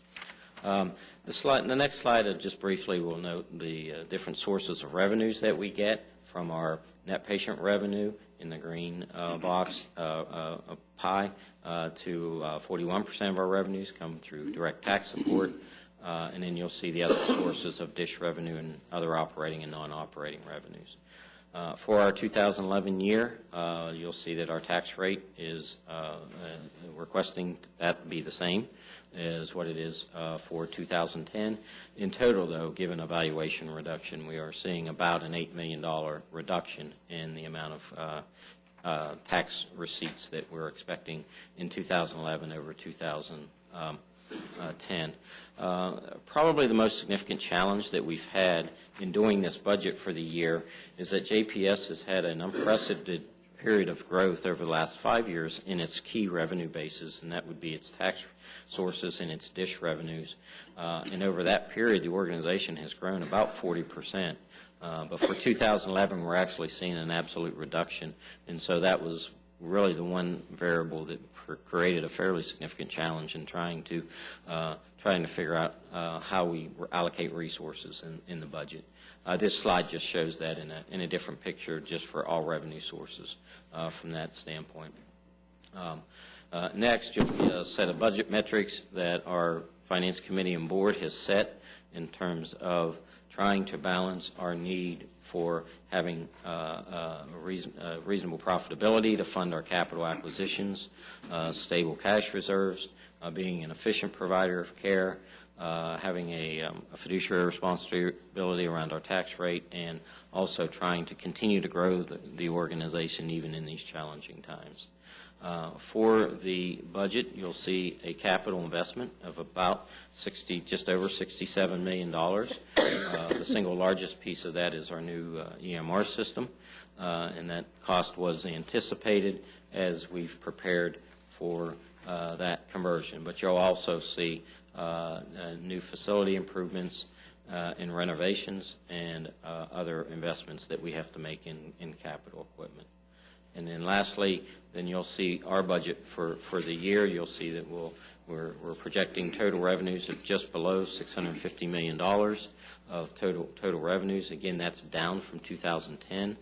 The next slide, just briefly, will note the different sources of revenues that we get from our net patient revenue in the green box pie to 41% of our revenues come through direct tax support, and then you'll see the other sources of DISH revenue and other operating and non-operating revenues. For our 2011 year, you'll see that our tax rate is requesting that be the same as what it is for 2010. In total, though, given a valuation reduction, we are seeing about an $8 million reduction in the amount of tax receipts that we're expecting in 2011 over 2010. Probably the most significant challenge that we've had in doing this budget for the year is that JPS has had an unprecedented period of growth over the last 5 years in its key revenue bases, and that would be its tax sources and its DISH revenues. And over that period, the organization has grown about 40%. But for 2011, we're actually seeing an absolute reduction, and so that was really the one variable that created a fairly significant challenge in trying to figure out how we allocate resources in the budget. This slide just shows that in a different picture, just for all revenue sources from that standpoint. Next, you'll see a set of budget metrics that our Finance Committee and Board has set in terms of trying to balance our need for having reasonable profitability to fund our capital acquisitions, stable cash reserves, being an efficient provider of care, having a fiduciary responsibility around our tax rate, and also trying to continue to grow the organization even in these challenging times. For the budget, you'll see a capital investment of about just over $67 million. The single largest piece of that is our new EMR system, and that cost was anticipated as we've prepared for that conversion. But you'll also see new facility improvements and renovations and other investments that we have to make in capital equipment. And then lastly, then you'll see our budget for the year. You'll see that we're projecting total revenues of just below $650 million of total revenues. Again, that's down from 2010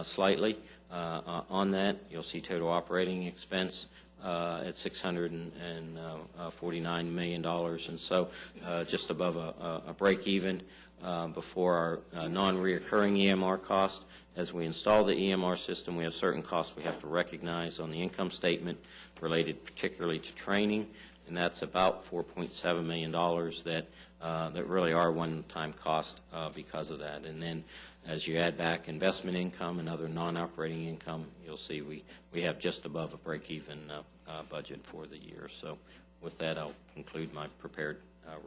slightly. On that, you'll see total operating expense at $649 million, and so just above a break even before our non-reoccurring EMR cost. As we install the EMR system, we have certain costs we have to recognize on the income statement related particularly to training, and that's about $4.7 million that really are one-time cost because of that. And then as you add back investment income and other non-operating income, you'll see we have just above a break-even budget for the year. So with that, I'll conclude my prepared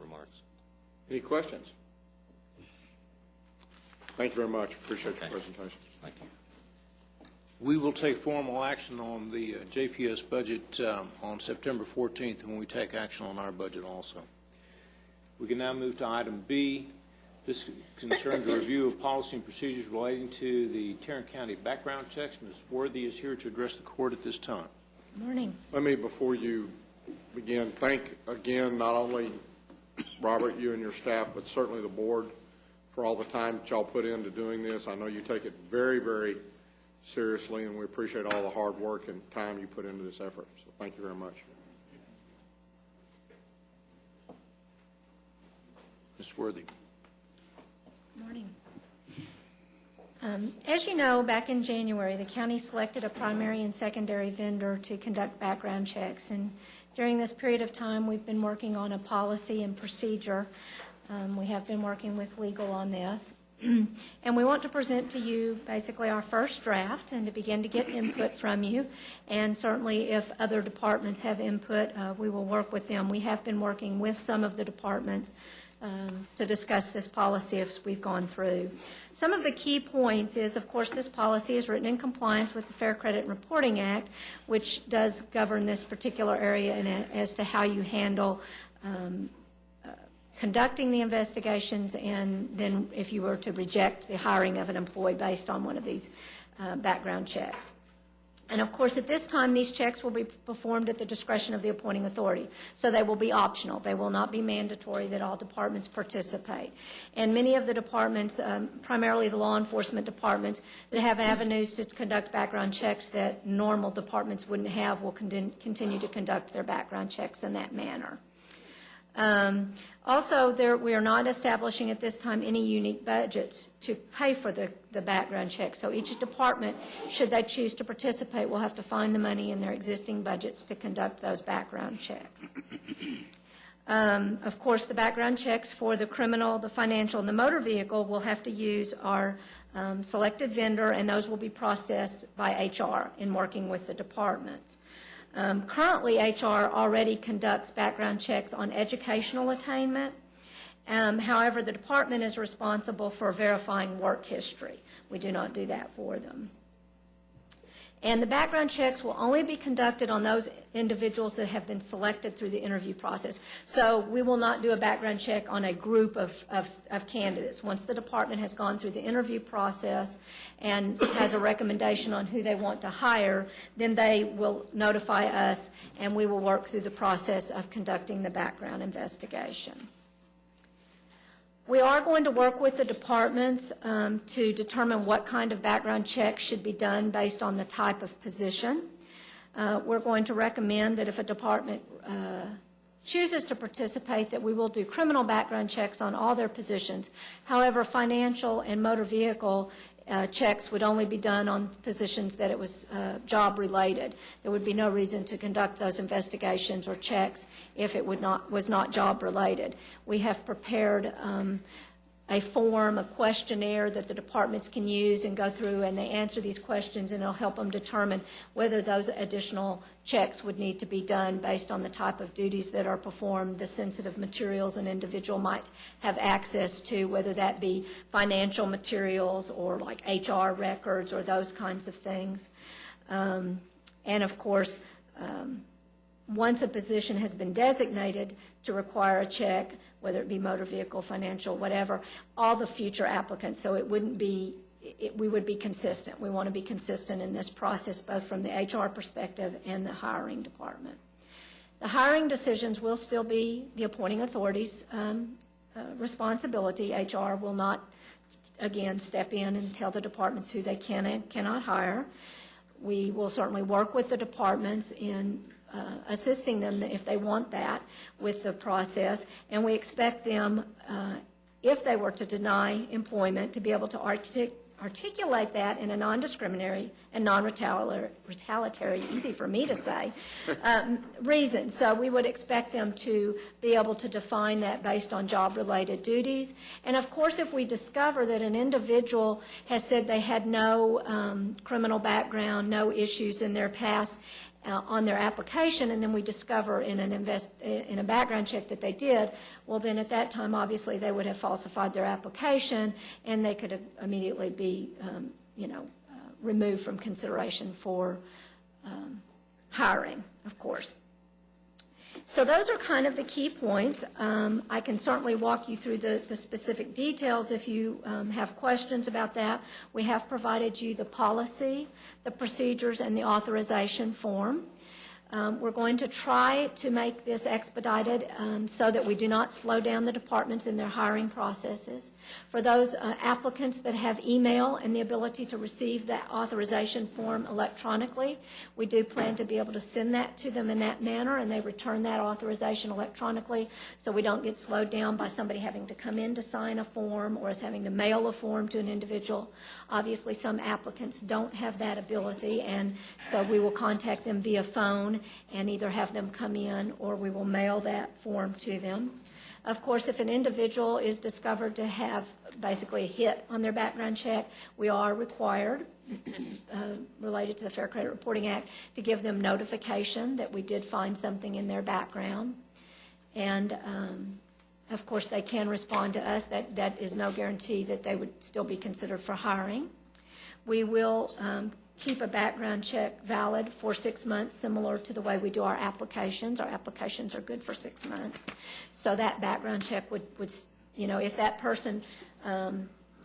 remarks.
Any questions? Thank you very much. Appreciate your presentation.
Thank you.
We will take formal action on the JPS budget on September 14th when we take action on our budget also. We can now move to item B. This concerns a review of policy and procedures relating to the Tarrant County background checks. Ms. Worthy is here to address the court at this time.
Good morning.
Let me, before you begin, thank again not only Robert, you and your staff, but certainly the board for all the time that y'all put into doing this. I know you take it very, very seriously, and we appreciate all the hard work and time you put into this effort. So thank you very much.
Ms. Worthy.
Good morning. As you know, back in January, the county selected a primary and secondary vendor to conduct background checks. And during this period of time, we've been working on a policy and procedure. We have been working with legal on this. And we want to present to you basically our first draft and to begin to get input from you. And certainly if other departments have input, we will work with them. We have been working with some of the departments to discuss this policy as we've gone through. Some of the key points is, of course, this policy is written in compliance with the Fair Credit and Reporting Act, which does govern this particular area and as to how you handle conducting the investigations, and then if you were to reject the hiring of an employee based on one of these background checks. And of course, at this time, these checks will be performed at the discretion of the appointing authority. So they will be optional. They will not be mandatory that all departments participate. And many of the departments, primarily the law enforcement departments, that have avenues to conduct background checks that normal departments wouldn't have will continue to conduct their background checks in that manner. Also, we are not establishing at this time any unique budgets to pay for the background check. So each department, should they choose to participate, will have to find the money in their existing budgets to conduct those background checks. Of course, the background checks for the criminal, the financial, and the motor vehicle will have to use our selected vendor, and those will be processed by HR in working with the departments. Currently, HR already conducts background checks on educational attainment. However, the department is responsible for verifying work history. We do not do that for them. And the background checks will only be conducted on those individuals that have been selected through the interview process. So we will not do a background check on a group of candidates. Once the department has gone through the interview process and has a recommendation on who they want to hire, then they will notify us and we will work through the process of conducting the background investigation. We are going to work with the departments to determine what kind of background checks should be done based on the type of position. We're going to recommend that if a department chooses to participate, that we will do criminal background checks on all their positions. However, financial and motor vehicle checks would only be done on positions that it was job-related. There would be no reason to conduct those investigations or checks if it was not job-related. We have prepared
a form, a questionnaire that the departments can use and go through, and they answer these questions, and it'll help them determine whether those additional checks would need to be done based on the type of duties that are performed, the sensitive materials an individual might have access to, whether that be financial materials or like HR records or those kinds of things. And of course, once a position has been designated to require a check, whether it be motor vehicle, financial, whatever, all the future applicants, so it wouldn't be, we would be consistent. We want to be consistent in this process, both from the HR perspective and the hiring department. The hiring decisions will still be the appointing authority's responsibility. HR will not, again, step in and tell the departments who they can and cannot hire. We will certainly work with the departments in assisting them, if they want that, with the process, and we expect them, if they were to deny employment, to be able to articulate that in a non-discriminatory and non-retaliatory, easy for me to say, reason. So we would expect them to be able to define that based on job-related duties. And of course, if we discover that an individual has said they had no criminal background, no issues in their past, on their application, and then we discover in a background check that they did, well, then at that time, obviously, they would have falsified their application, and they could have immediately be, removed from consideration for hiring, of course. So those are kind of the key points. I can certainly walk you through the specific details if you have questions about that. We have provided you the policy, the procedures, and the authorization form. We're going to try to make this expedited so that we do not slow down the departments in their hiring processes. For those applicants that have email and the ability to receive that authorization form electronically, we do plan to be able to send that to them in that manner, and they return that authorization electronically, so we don't get slowed down by somebody having to come in to sign a form or us having to mail a form to an individual. Obviously, some applicants don't have that ability, and so we will contact them via phone and either have them come in or we will mail that form to them. Of course, if an individual is discovered to have basically a hit on their background check, we are required, related to the Fair Credit Reporting Act, to give them notification that we did find something in their background. And of course, they can respond to us. That is no guarantee that they would still be considered for hiring. We will keep a background check valid for 6 months, similar to the way we do our applications. Our applications are good for 6 months. So that background check would if that person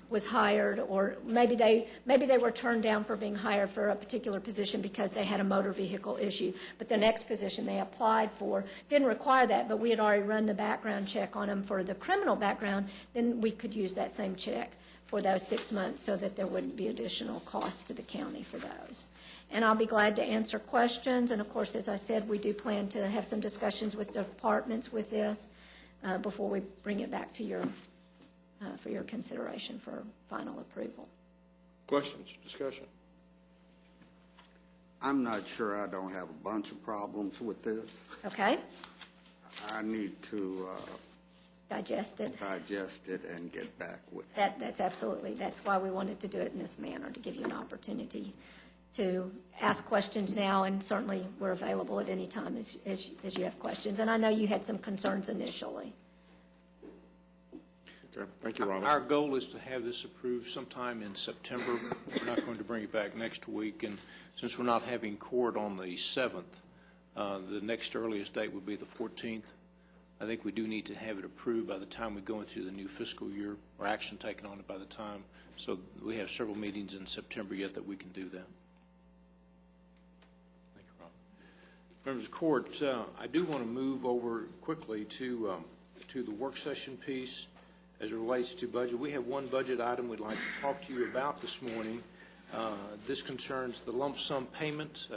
was hired, or maybe they were turned down for being hired for a particular position because they had a motor vehicle issue, but the next position they applied for didn't require that, but we had already run the background check on them for the criminal background, then we could use that same check for those 6 months so that there wouldn't be additional costs to the county for those. And I'll be glad to answer questions. And of course, as I said, we do plan to have some discussions with departments with this before we bring it back to for your consideration for final approval.
Questions, discussion?
I'm not sure I don't have a bunch of problems with this.
Okay.
I need to
Digest it
and get back with it.
That's absolutely. That's why we wanted to do it in this manner, to give you an opportunity to ask questions now, and certainly we're available at any time as you have questions. And I know you had some concerns initially.
Okay. Thank you, Ronald.
Our goal is to have this approved sometime in September. We're not going to bring it back next week, and since we're not having court on the 7th, the next earliest date would be the 14th. I think we do need to have it approved by the time we go into the new fiscal year, or action taken on it by the time. So we have several meetings in September yet that we can do that. Thank you, Rob. Members of the court, I do want to move over quickly to the work session piece as it relates to budget. We have one budget item we'd like to talk to you about this morning. This concerns the lump sum payment.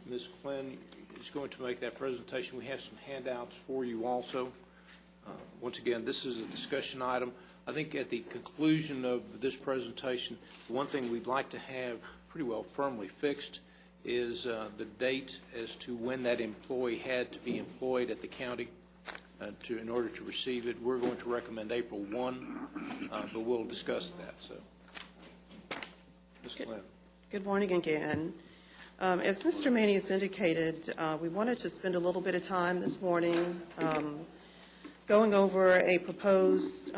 Ms. Flynn is going to make that presentation. We have some handouts for you also. Once again, this is a discussion item. I think at the conclusion of this presentation, the one thing we'd like to have pretty well firmly fixed is the date as to when that employee had to be employed at the county. in order to receive it. We're going to recommend April 1, but we'll discuss that. So, Ms. Glenn.
Good morning again. As Mr. Maney has indicated, we wanted to spend a little bit of time this morning going over a proposed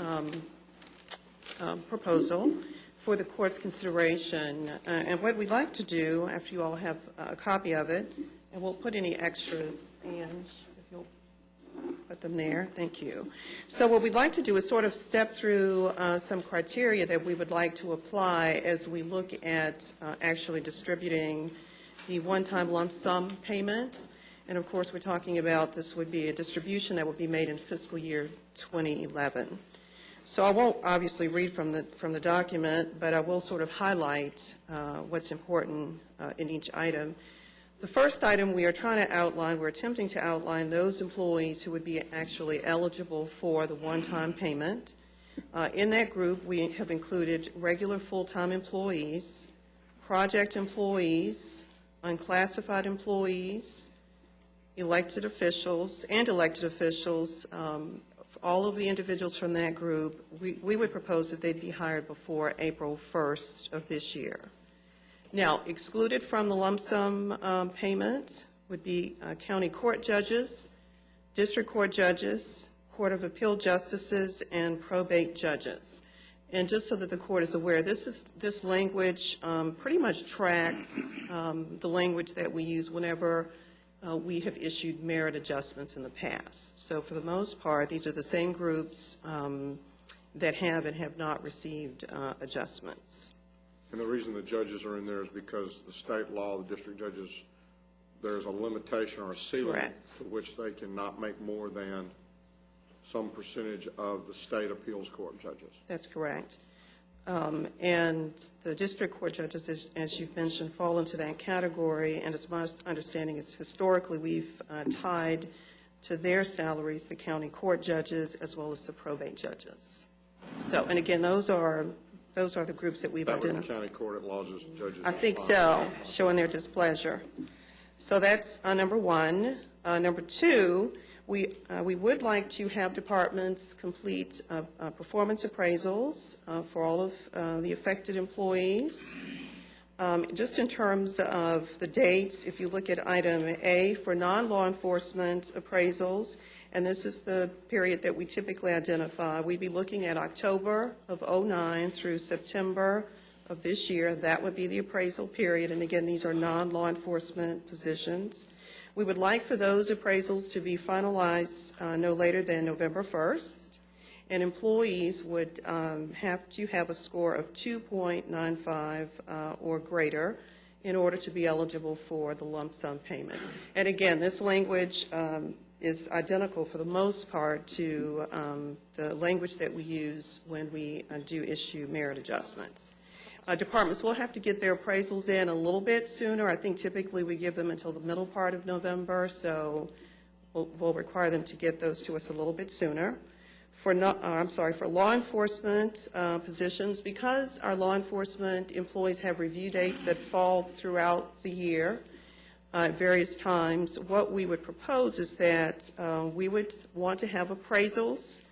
proposal for the court's consideration. And what we'd like to do, after you all have a copy of it, and we'll put any extras, and if you'll put them there, thank you. So what we'd like to do is sort of step through some criteria that we would like to apply as we look at actually distributing the one-time lump sum payment. And of course, we're talking about this would be a distribution that would be made in fiscal year 2011. So I won't obviously read from the document, but I will sort of highlight what's important in each item. The first item we are trying to outline, we're attempting to outline those employees who would be actually eligible for the one-time payment. In that group, we have included regular full-time employees, project employees, unclassified employees, elected officials, all of the individuals from that group. We would propose that they'd be hired before April 1st of this year. Now, excluded from the lump sum payment would be county court judges, district court judges, Court of Appeal justices, and probate judges. And just so that the court is aware, this language pretty much tracks the language that we use whenever we have issued merit adjustments in the past. So for the most part, these are the same groups that have and have not received adjustments.
And the reason the judges are in there is because the state law, the district judges, there's a limitation or a ceiling to which they cannot make more than some percentage of the state appeals court judges.
That's correct. And the district court judges, as you've mentioned, fall into that category. And as my understanding is, historically, we've tied to their salaries the county court judges as well as the probate judges. So, and again, those are the groups that we've identified.
The county court at law judges.
I think so, showing their displeasure. So that's number one. Number two, we would like to have departments complete performance appraisals for all of the affected employees. Just in terms of the dates, if you look at item A for non-law enforcement appraisals, and this is the period that we typically identify, we'd be looking at October of 2009 through September of this year. That would be the appraisal period. And again, these are non-law enforcement positions. We would like for those appraisals to be finalized no later than November 1st, and employees would have to have a score of 2.95 or greater in order to be eligible for the lump sum payment. And again, this language is identical for the most part to the language that we use when we do issue merit adjustments. Departments will have to get their appraisals in a little bit sooner. I think typically we give them until the middle part of November, so we'll require them to get those to us a little bit sooner. For law enforcement positions, because our law enforcement employees have review dates that fall throughout the year at various times, what we would propose is that we would want to have appraisals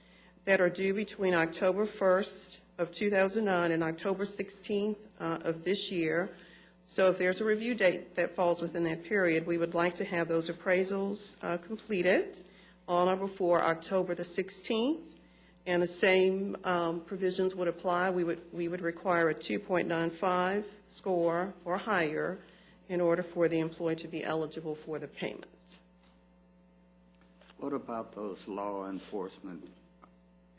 that are due between October 1st of 2009 and October 16th of this year. So if there's a review date that falls within that period, we would like to have those appraisals completed on or before October the 16th. And the same provisions would apply. We would require a 2.95 score or higher in order for the employee to be eligible for the payment.
What about those law enforcement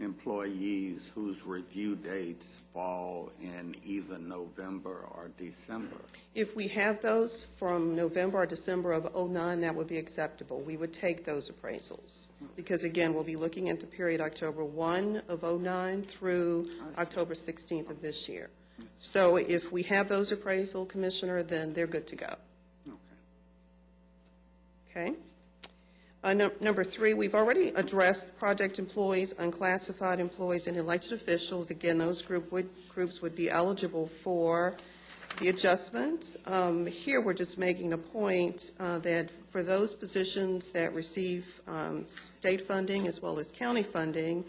employees whose review dates fall in either November or December?
If we have those from November or December of 2009, that would be acceptable. We would take those appraisals because, again, we'll be looking at the period October 1 of 2009 through October 16th of this year. So if we have those appraisal, Commissioner, then they're good to go. Okay. Number three, we've already addressed project employees, unclassified employees, and elected officials. Again, those groups would be eligible for The adjustments, here we're just making the point that for those positions that receive state funding as well as county funding,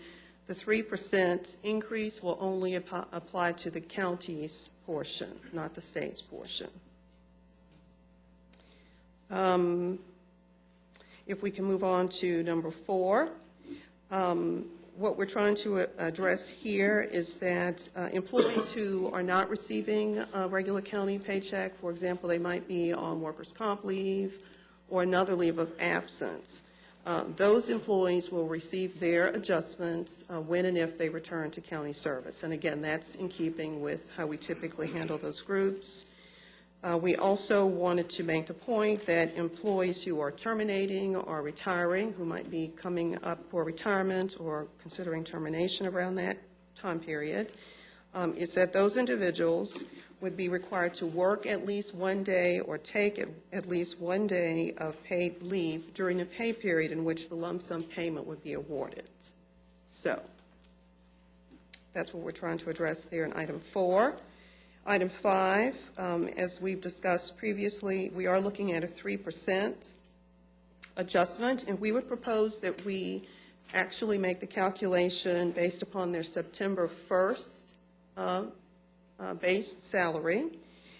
the 3% increase will only apply to the county's portion, not the state's portion. If we can move on to number 4, what we're trying to address here is that employees who are not receiving a regular county paycheck, for example, they might be on workers' comp leave or another leave of absence, those employees will receive their adjustments when and if they return to county service. And again, that's in keeping with how we typically handle those groups. We also wanted to make the point that employees who are terminating or retiring, who might be coming up for retirement or considering termination around that time period, is that those individuals would be required to work at least one day or take at least one day of paid leave during the pay period in which the lump sum payment would be awarded. So that's what we're trying to address there in item 4. Item 5, as we've discussed previously, we are looking at a 3% adjustment, and we would propose that we actually make the calculation based upon their September 1st base salary.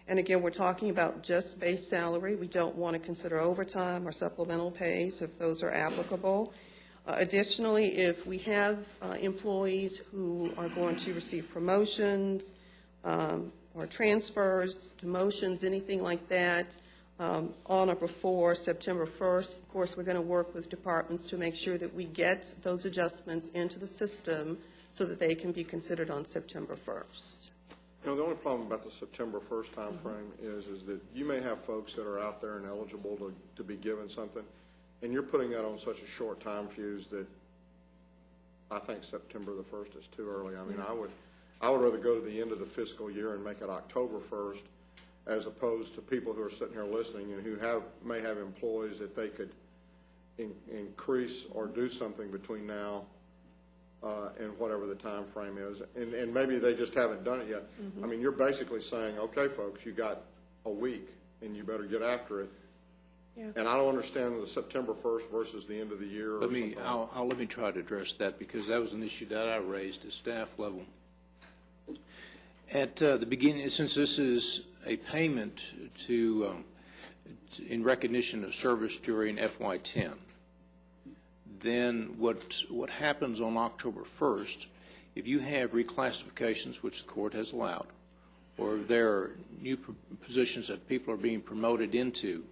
And again, we're talking about just base salary. We don't want to consider overtime or supplemental pays if those are applicable. Additionally, if we have employees who are going to receive promotions, or transfers, demotions, anything like that, on or before September 1st. Of course, we're going to work with departments to make sure that we get those adjustments into the system so that they can be considered on September 1st.
You know, the only problem about the September 1st time frame is that you may have folks that are out there and eligible to be given something, and you're putting that on such a short time fuse that I think September the 1st is too early. I mean, I would rather go to the end of the fiscal year and make it October 1st as opposed to people who are sitting here listening and who may have employees that they could increase or do something between now and whatever the time frame is. And maybe they just haven't done it yet. Mm-hmm. I mean, you're basically saying, okay, folks, you got a week and you better get after it. Yeah. And I don't understand the September 1st versus the end of the year.
Let me try to address that because that was an issue that I raised at staff level. At the beginning, since this is a payment in recognition of service during FY10, then what happens on October 1st, if you have reclassifications, which the court has allowed, or if there are new positions that people are being promoted into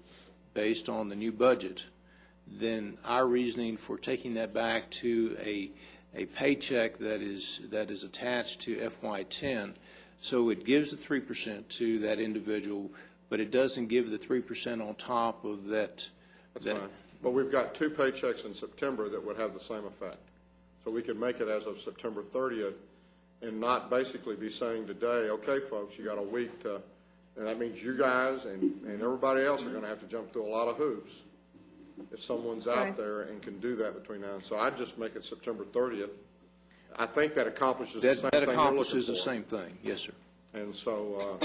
based on the new budget, then our reasoning for taking that back to a paycheck that is attached to FY10, so it gives the 3% to that individual, but it doesn't give the 3% on top of that.
That's fine. But we've got 2 paychecks in September that would have the same effect. So we could make it as of September 30th and not basically be saying today, okay, folks, you got a week to, and that means you guys and everybody else are going to have to jump through a lot of hoops if someone's out there and can do that between now and so. I'd just make it September 30th. I think that accomplishes the same thing.
That accomplishes the same thing, yes, sir.
And so,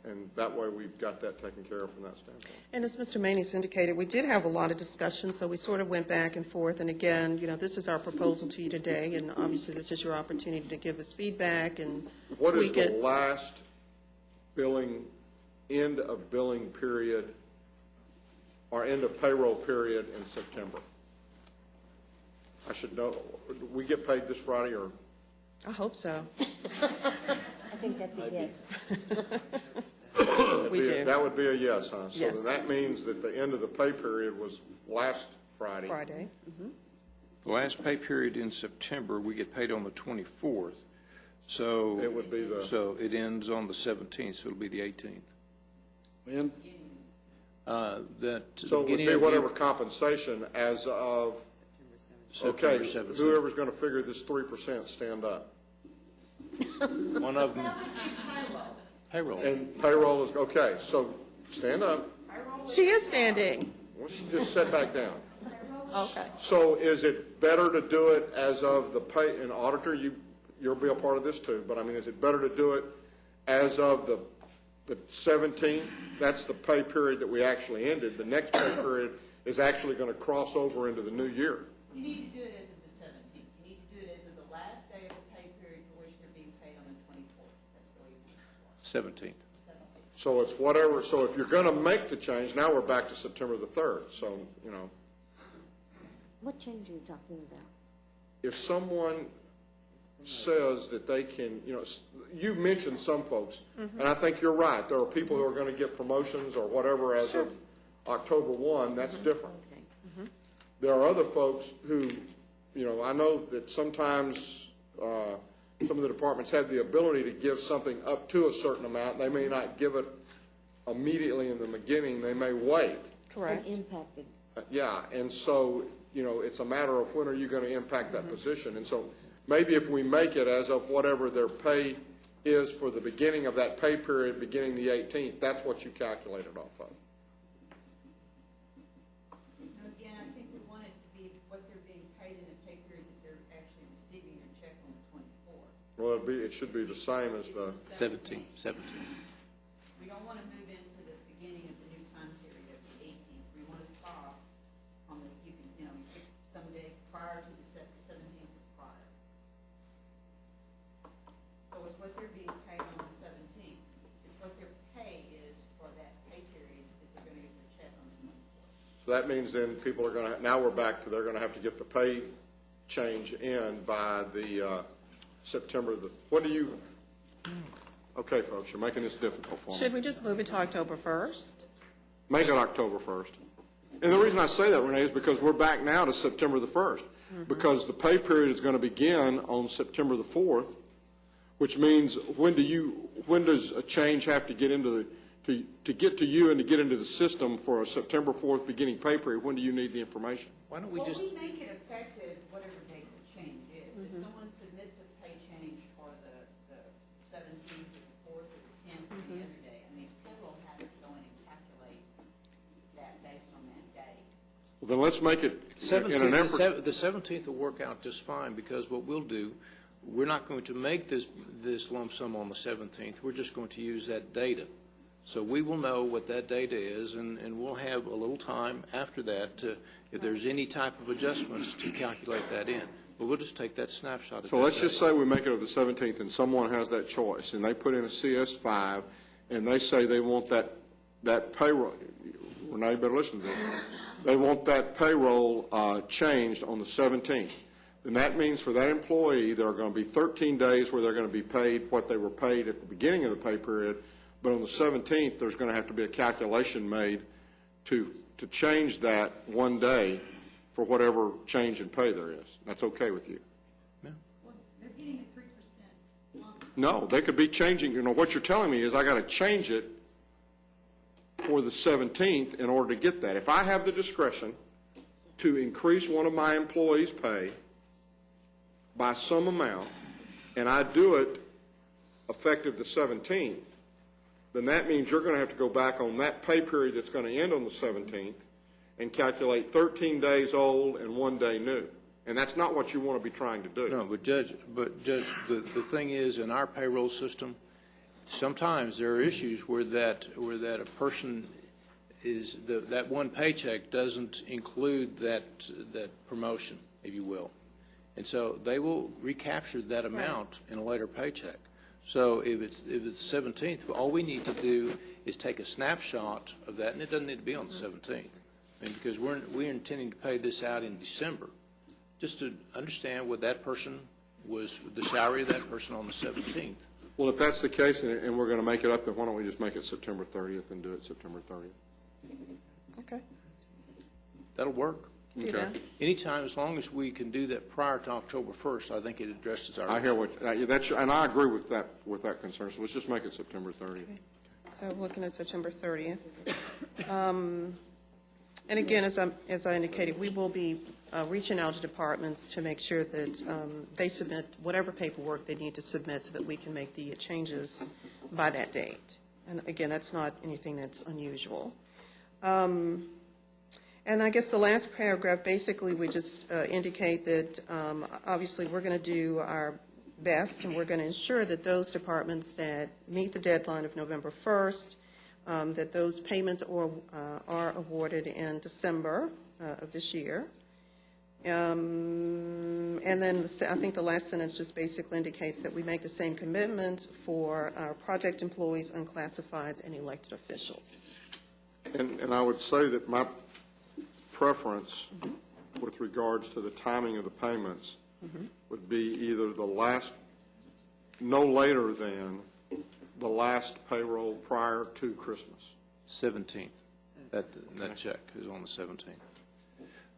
and that way we've got that taken care of from that standpoint.
And as Mr. Maney's indicated, we did have a lot of discussion, so we sort of went back and forth. And again, you know, this is our proposal to you today, and obviously this is your opportunity to give us feedback and
what is the last end of billing period or end of payroll period in September? I should know. Do we get paid this Friday or?
I hope so.
I think that's a yes.
We do.
That would be a yes, huh? So
Yes.
then that means that the end of the pay period was last Friday.
Mm-hmm.
The last pay period in September, we get paid on the 24th. So
it would be
so it ends on the 17th, so it'll be the 18th.
When?
So it would be whatever compensation as of, okay, whoever's going to figure this 3%, stand up.
One of them. Payroll.
And payroll is, okay, so stand up.
She is standing.
Well, she just sat back down.
Okay.
So is it better to do it as of the pay, and auditor, you'll be a part of this too, but I mean, is it better to do it as of the the 17th, that's the pay period that we actually ended. The next pay period is actually going to cross over into the new year.
You need to do it as of the 17th. You need to do it as of the last day of the pay period for which they're being paid on the 24th. That's the way you do it.
17th.
So it's whatever, so if you're going to make the change, now we're back to September the 3rd. So,
What change are you talking about?
if someone says that they can, you mentioned some folks, and I think you're right. There are people who are going to get promotions or whatever as of October 1. That's different. There are other folks who, I know that sometimes some of the departments have the ability to give something up to a certain amount. They may not give it immediately in the beginning. They may wait.
Correct. And impacted.
Yeah, and so, it's a matter of when are you going to impact that position. And so maybe if we make it as of whatever their pay is for the beginning of that pay period, beginning the 18th, that's what you calculate it off of.
Again, I think we want it to be what they're being paid in the pay period that they're actually receiving their check on the 24th.
Well, it should be the same as the
17th.
We don't want to move into the beginning of the new time period of the 18th. We want to stop on the, you pick some day prior to the 17th or prior. So it's what they're being paid on the 17th. It's what their pay is for that pay period that they're going to get their check on the 24th.
So that means then people are going to, now we're back to, they're going to have to get the pay change in by the September, when do you, okay, folks, you're making this difficult for me.
Should we just move it to October 1st?
Make it October 1st. And the reason I say that, Renee, is because we're back now to September the 1st. Because the pay period is going to begin on September the 4th, which means when does a change have to get into to get to you and to get into the system for a September 4th beginning pay period? When do you need the information?
Why don't we
Well,
just,
we make it effective whatever date the change is. If someone submits a pay change for the 17th or the 4th or the 10th or the other day, payroll has to go in and calculate that based on that date.
Well, then let's make it in an effort.
The 17th will work out just fine, because what we'll do, we're not going to make this lump sum on the 17th. We're just going to use that data. So we will know what that data is, and we'll have a little time after that to, if there's any type of adjustments, to calculate that in. But we'll just take that snapshot of
So let's just say we make it of the 17th and someone has that choice and they put in a CS5 and they say they want that payroll. Renee, you better listen to this. They want that payroll changed on the 17th. Then that means for that employee, there are going to be 13 days where they're going to be paid what they were paid at the beginning of the pay period. But on the 17th, there's going to have to be a calculation made to change that one day for whatever change in pay there is. That's okay with you?
Well, they're getting a 3% lump sum.
No, they could be changing. What you're telling me is I got to change it for the 17th in order to get that. If I have the discretion to increase one of my employees' pay by some amount, and I do it effective the 17th, then that means you're going to have to go back on that pay period that's going to end on the 17th and calculate 13 days old and 1 day new. And that's not what you want to be trying to do.
No, but Judge, the thing is, in our payroll system, sometimes there are issues where that a person is, that one paycheck doesn't include that promotion, if you will. And so they will recapture that amount in a later paycheck. So if it's 17th, all we need to do is take a snapshot of that, and it doesn't need to be on the 17th. Because we're intending to pay this out in December, just to understand what that person was, the salary of that person on the 17th.
Well, if that's the case and we're going to make it up, then why don't we just make it September 30th and do it September 30th?
Okay.
That'll work.
Do that.
Anytime, as long as we can do that prior to October 1st, I think it addresses our
I hear what, and I agree with that concern, so let's just make it September 30th.
Okay. So looking at September 30th. And again, as I indicated, we will be reaching out to departments to make sure that they submit whatever paperwork they need to submit so that we can make the changes by that date. And again, that's not anything that's unusual. And I guess the last paragraph, basically, we just indicate that obviously we're going to do our best, and we're going to ensure that those departments that meet the deadline of November 1st, that those payments are awarded in December of this year. And then I think the last sentence just basically indicates that we make the same commitment for our project employees, unclassifieds, and elected officials.
And I would say that my preference with regards to the timing of the payments would be either no later than the last payroll prior to Christmas.
17th. That check is on the 17th.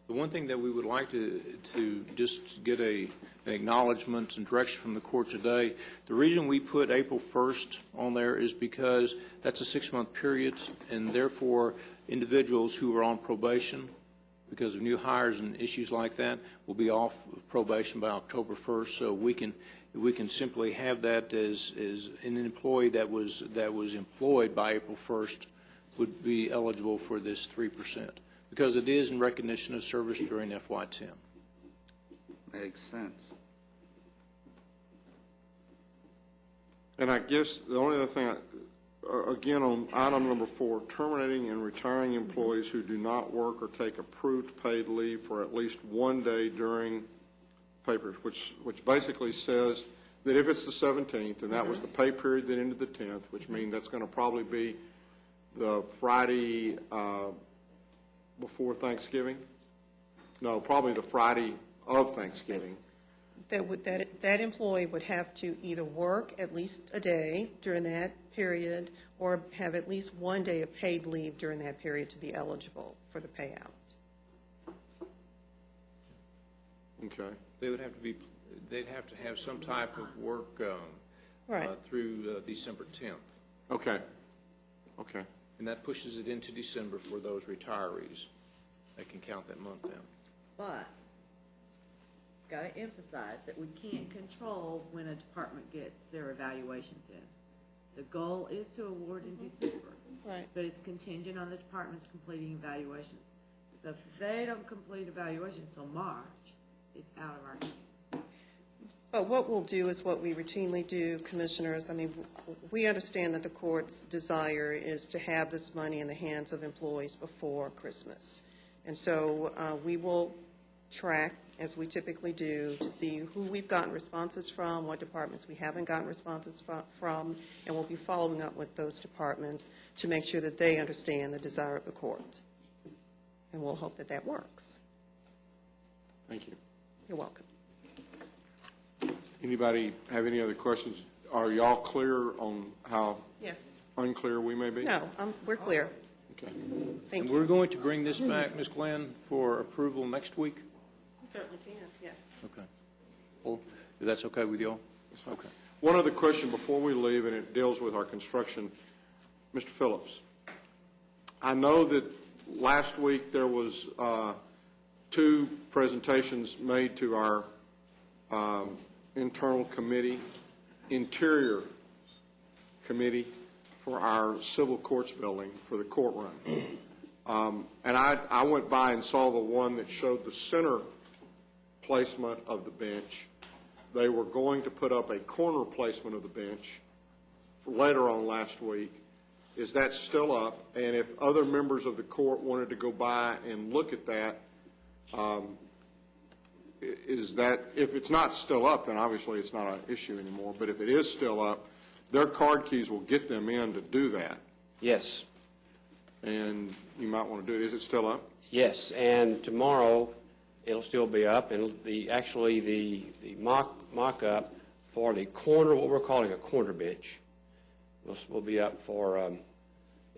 The one thing that we would like to just get an acknowledgement and direction from the court today, the reason we put April 1st on there is because that's a 6-month period, and therefore individuals who are on probation because of new hires and issues like that will be off of probation by October 1st. So we can simply have that as an employee that was employed by April 1st would be eligible for this 3%. Because it is in recognition of service during FY10.
Makes sense.
And I guess the only other thing, again, on item number 4, terminating and retiring employees who do not work or take approved paid leave for at least one day during papers, which basically says that if it's the 17th, and that was the pay period that ended the 10th, which means that's going to probably be the Friday before Thanksgiving? No, probably the Friday of Thanksgiving.
That employee would have to either work at least a day during that period or have at least one day of paid leave during that period to be eligible for the payout.
Okay.
They'd have to have some type of work through December 10th.
Okay. Okay.
And that pushes it into December for those retirees. They can count that month down.
But, got to emphasize that we can't control when a department gets their evaluations in. The goal is to award in December.
Right.
But it's contingent on the departments completing evaluations. So if they don't complete evaluation until March, it's out of our hands.
But what we'll do is what we routinely do, Commissioners. I mean, we understand that the court's desire is to have this money in the hands of employees before Christmas. And so we will track, as we typically do, to see who we've gotten responses from, what departments we haven't gotten responses from, and we'll be following up with those departments to make sure that they understand the desire of the court. And we'll hope that that works.
Thank you.
You're welcome.
Anybody have any other questions? Are y'all clear on how unclear we may be?
No, we're clear.
Okay.
Thank
and
you.
we're going to bring this back, Ms. Glenn, for approval next week?
We certainly can, yes.
Okay. Well, if that's okay with y'all? Okay.
One other question before we leave, and it deals with our construction. Mr. Phillips, I know that last week there was 2 presentations made to our internal committee, Interior Committee, for our civil courts building for the courtroom. And I went by and saw the one that showed the center placement of the bench. They were going to put up a corner placement of the bench for later on last week. Is that still up? And if other members of the court wanted to go by and look at that, is that, if it's not still up, then obviously it's not an issue anymore. But if it is still up, their card keys will get them in to do that.
Yes.
And you might want to do it. Is it still up?
Yes, and tomorrow it'll still be up, and it'll be actually the mock-up for the corner, what we're calling a corner bench, will be up for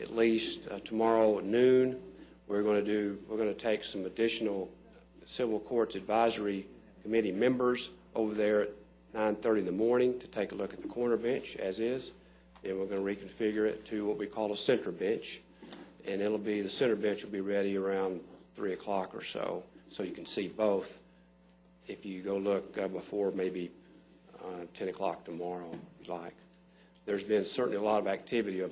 at least tomorrow at noon. We're going to take some additional Civil Courts Advisory Committee members over there at 9:30 in the morning to take a look at the corner bench as is. Then we're going to reconfigure it to what we call a center bench. And the center bench will be ready around 3 o'clock or so you can see both if you go look before maybe 10 o'clock tomorrow, if you like. There's been certainly a lot of activity and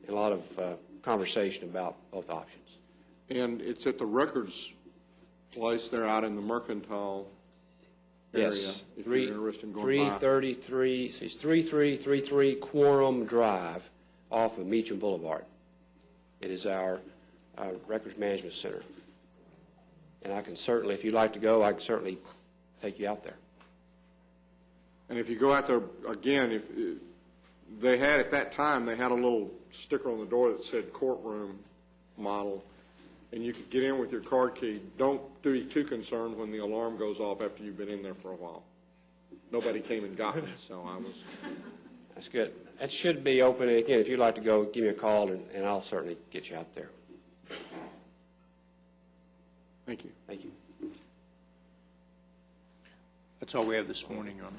a lot of conversation about both options.
And it's at the records place there out in the Mercantile area.
Yes.
If you're interested in going by.
333, so it's 3333 Quorum Drive off of Meacham Boulevard. It is our records management center. And I can certainly, if you'd like to go, I can certainly take you out there.
And if you go out there, again, if they had, at that time, they had a little sticker on the door that said courtroom model, and you could get in with your card key. Don't be too concerned when the alarm goes off after you've been in there for a while. Nobody came and got me, so I was...
That's good. That should be open. Again, if you'd like to go, give me a call, and I'll certainly get you out there.
Thank you.
Thank you.
That's all we have this morning, Your Honor.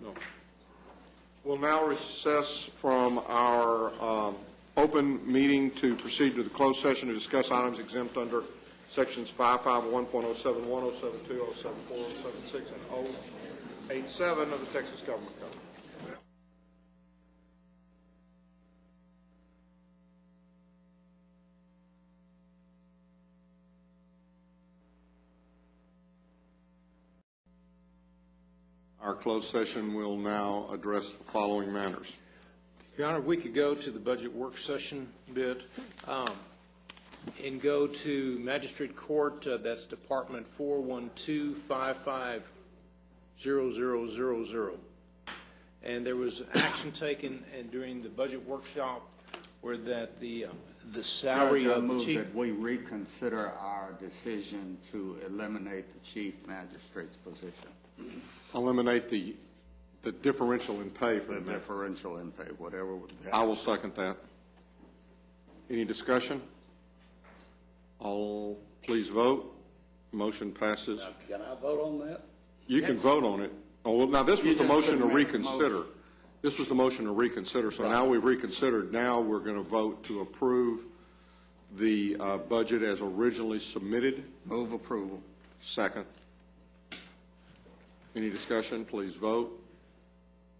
No. We'll now recess from our open meeting to proceed to the closed session to discuss items exempt under Sections 551.071, 072, 074, 076, and 087 of the Texas Government Code. Our closed session will now address the following matters.
Your Honor, we could go to the budget work session bit and go to Magistrate Court. That's Department 412-550000. And there was action taken and during the budget workshop where that the salary
Judge, I
of the
move
chief...
that we reconsider our decision to eliminate the chief magistrate's position.
Eliminate the differential in pay for
The
the
differential in pay, whatever.
I will second that. Any discussion? All please vote. Motion passes.
Can I vote on that?
You can vote on it. Oh, well, now this was
You
the
just
motion to
submit the
reconsider.
motion.
This was the motion to reconsider. So now we've reconsidered. Now we're going to vote to approve the budget as originally submitted.
Move approval.
Second. Any discussion? Please vote.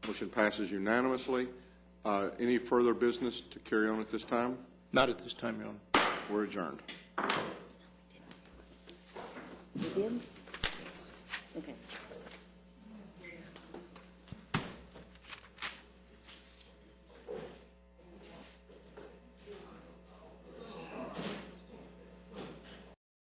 Motion passes unanimously. Any further business to carry on at this time?
Not at this time, Your Honor.
We're adjourned.
We did? Okay.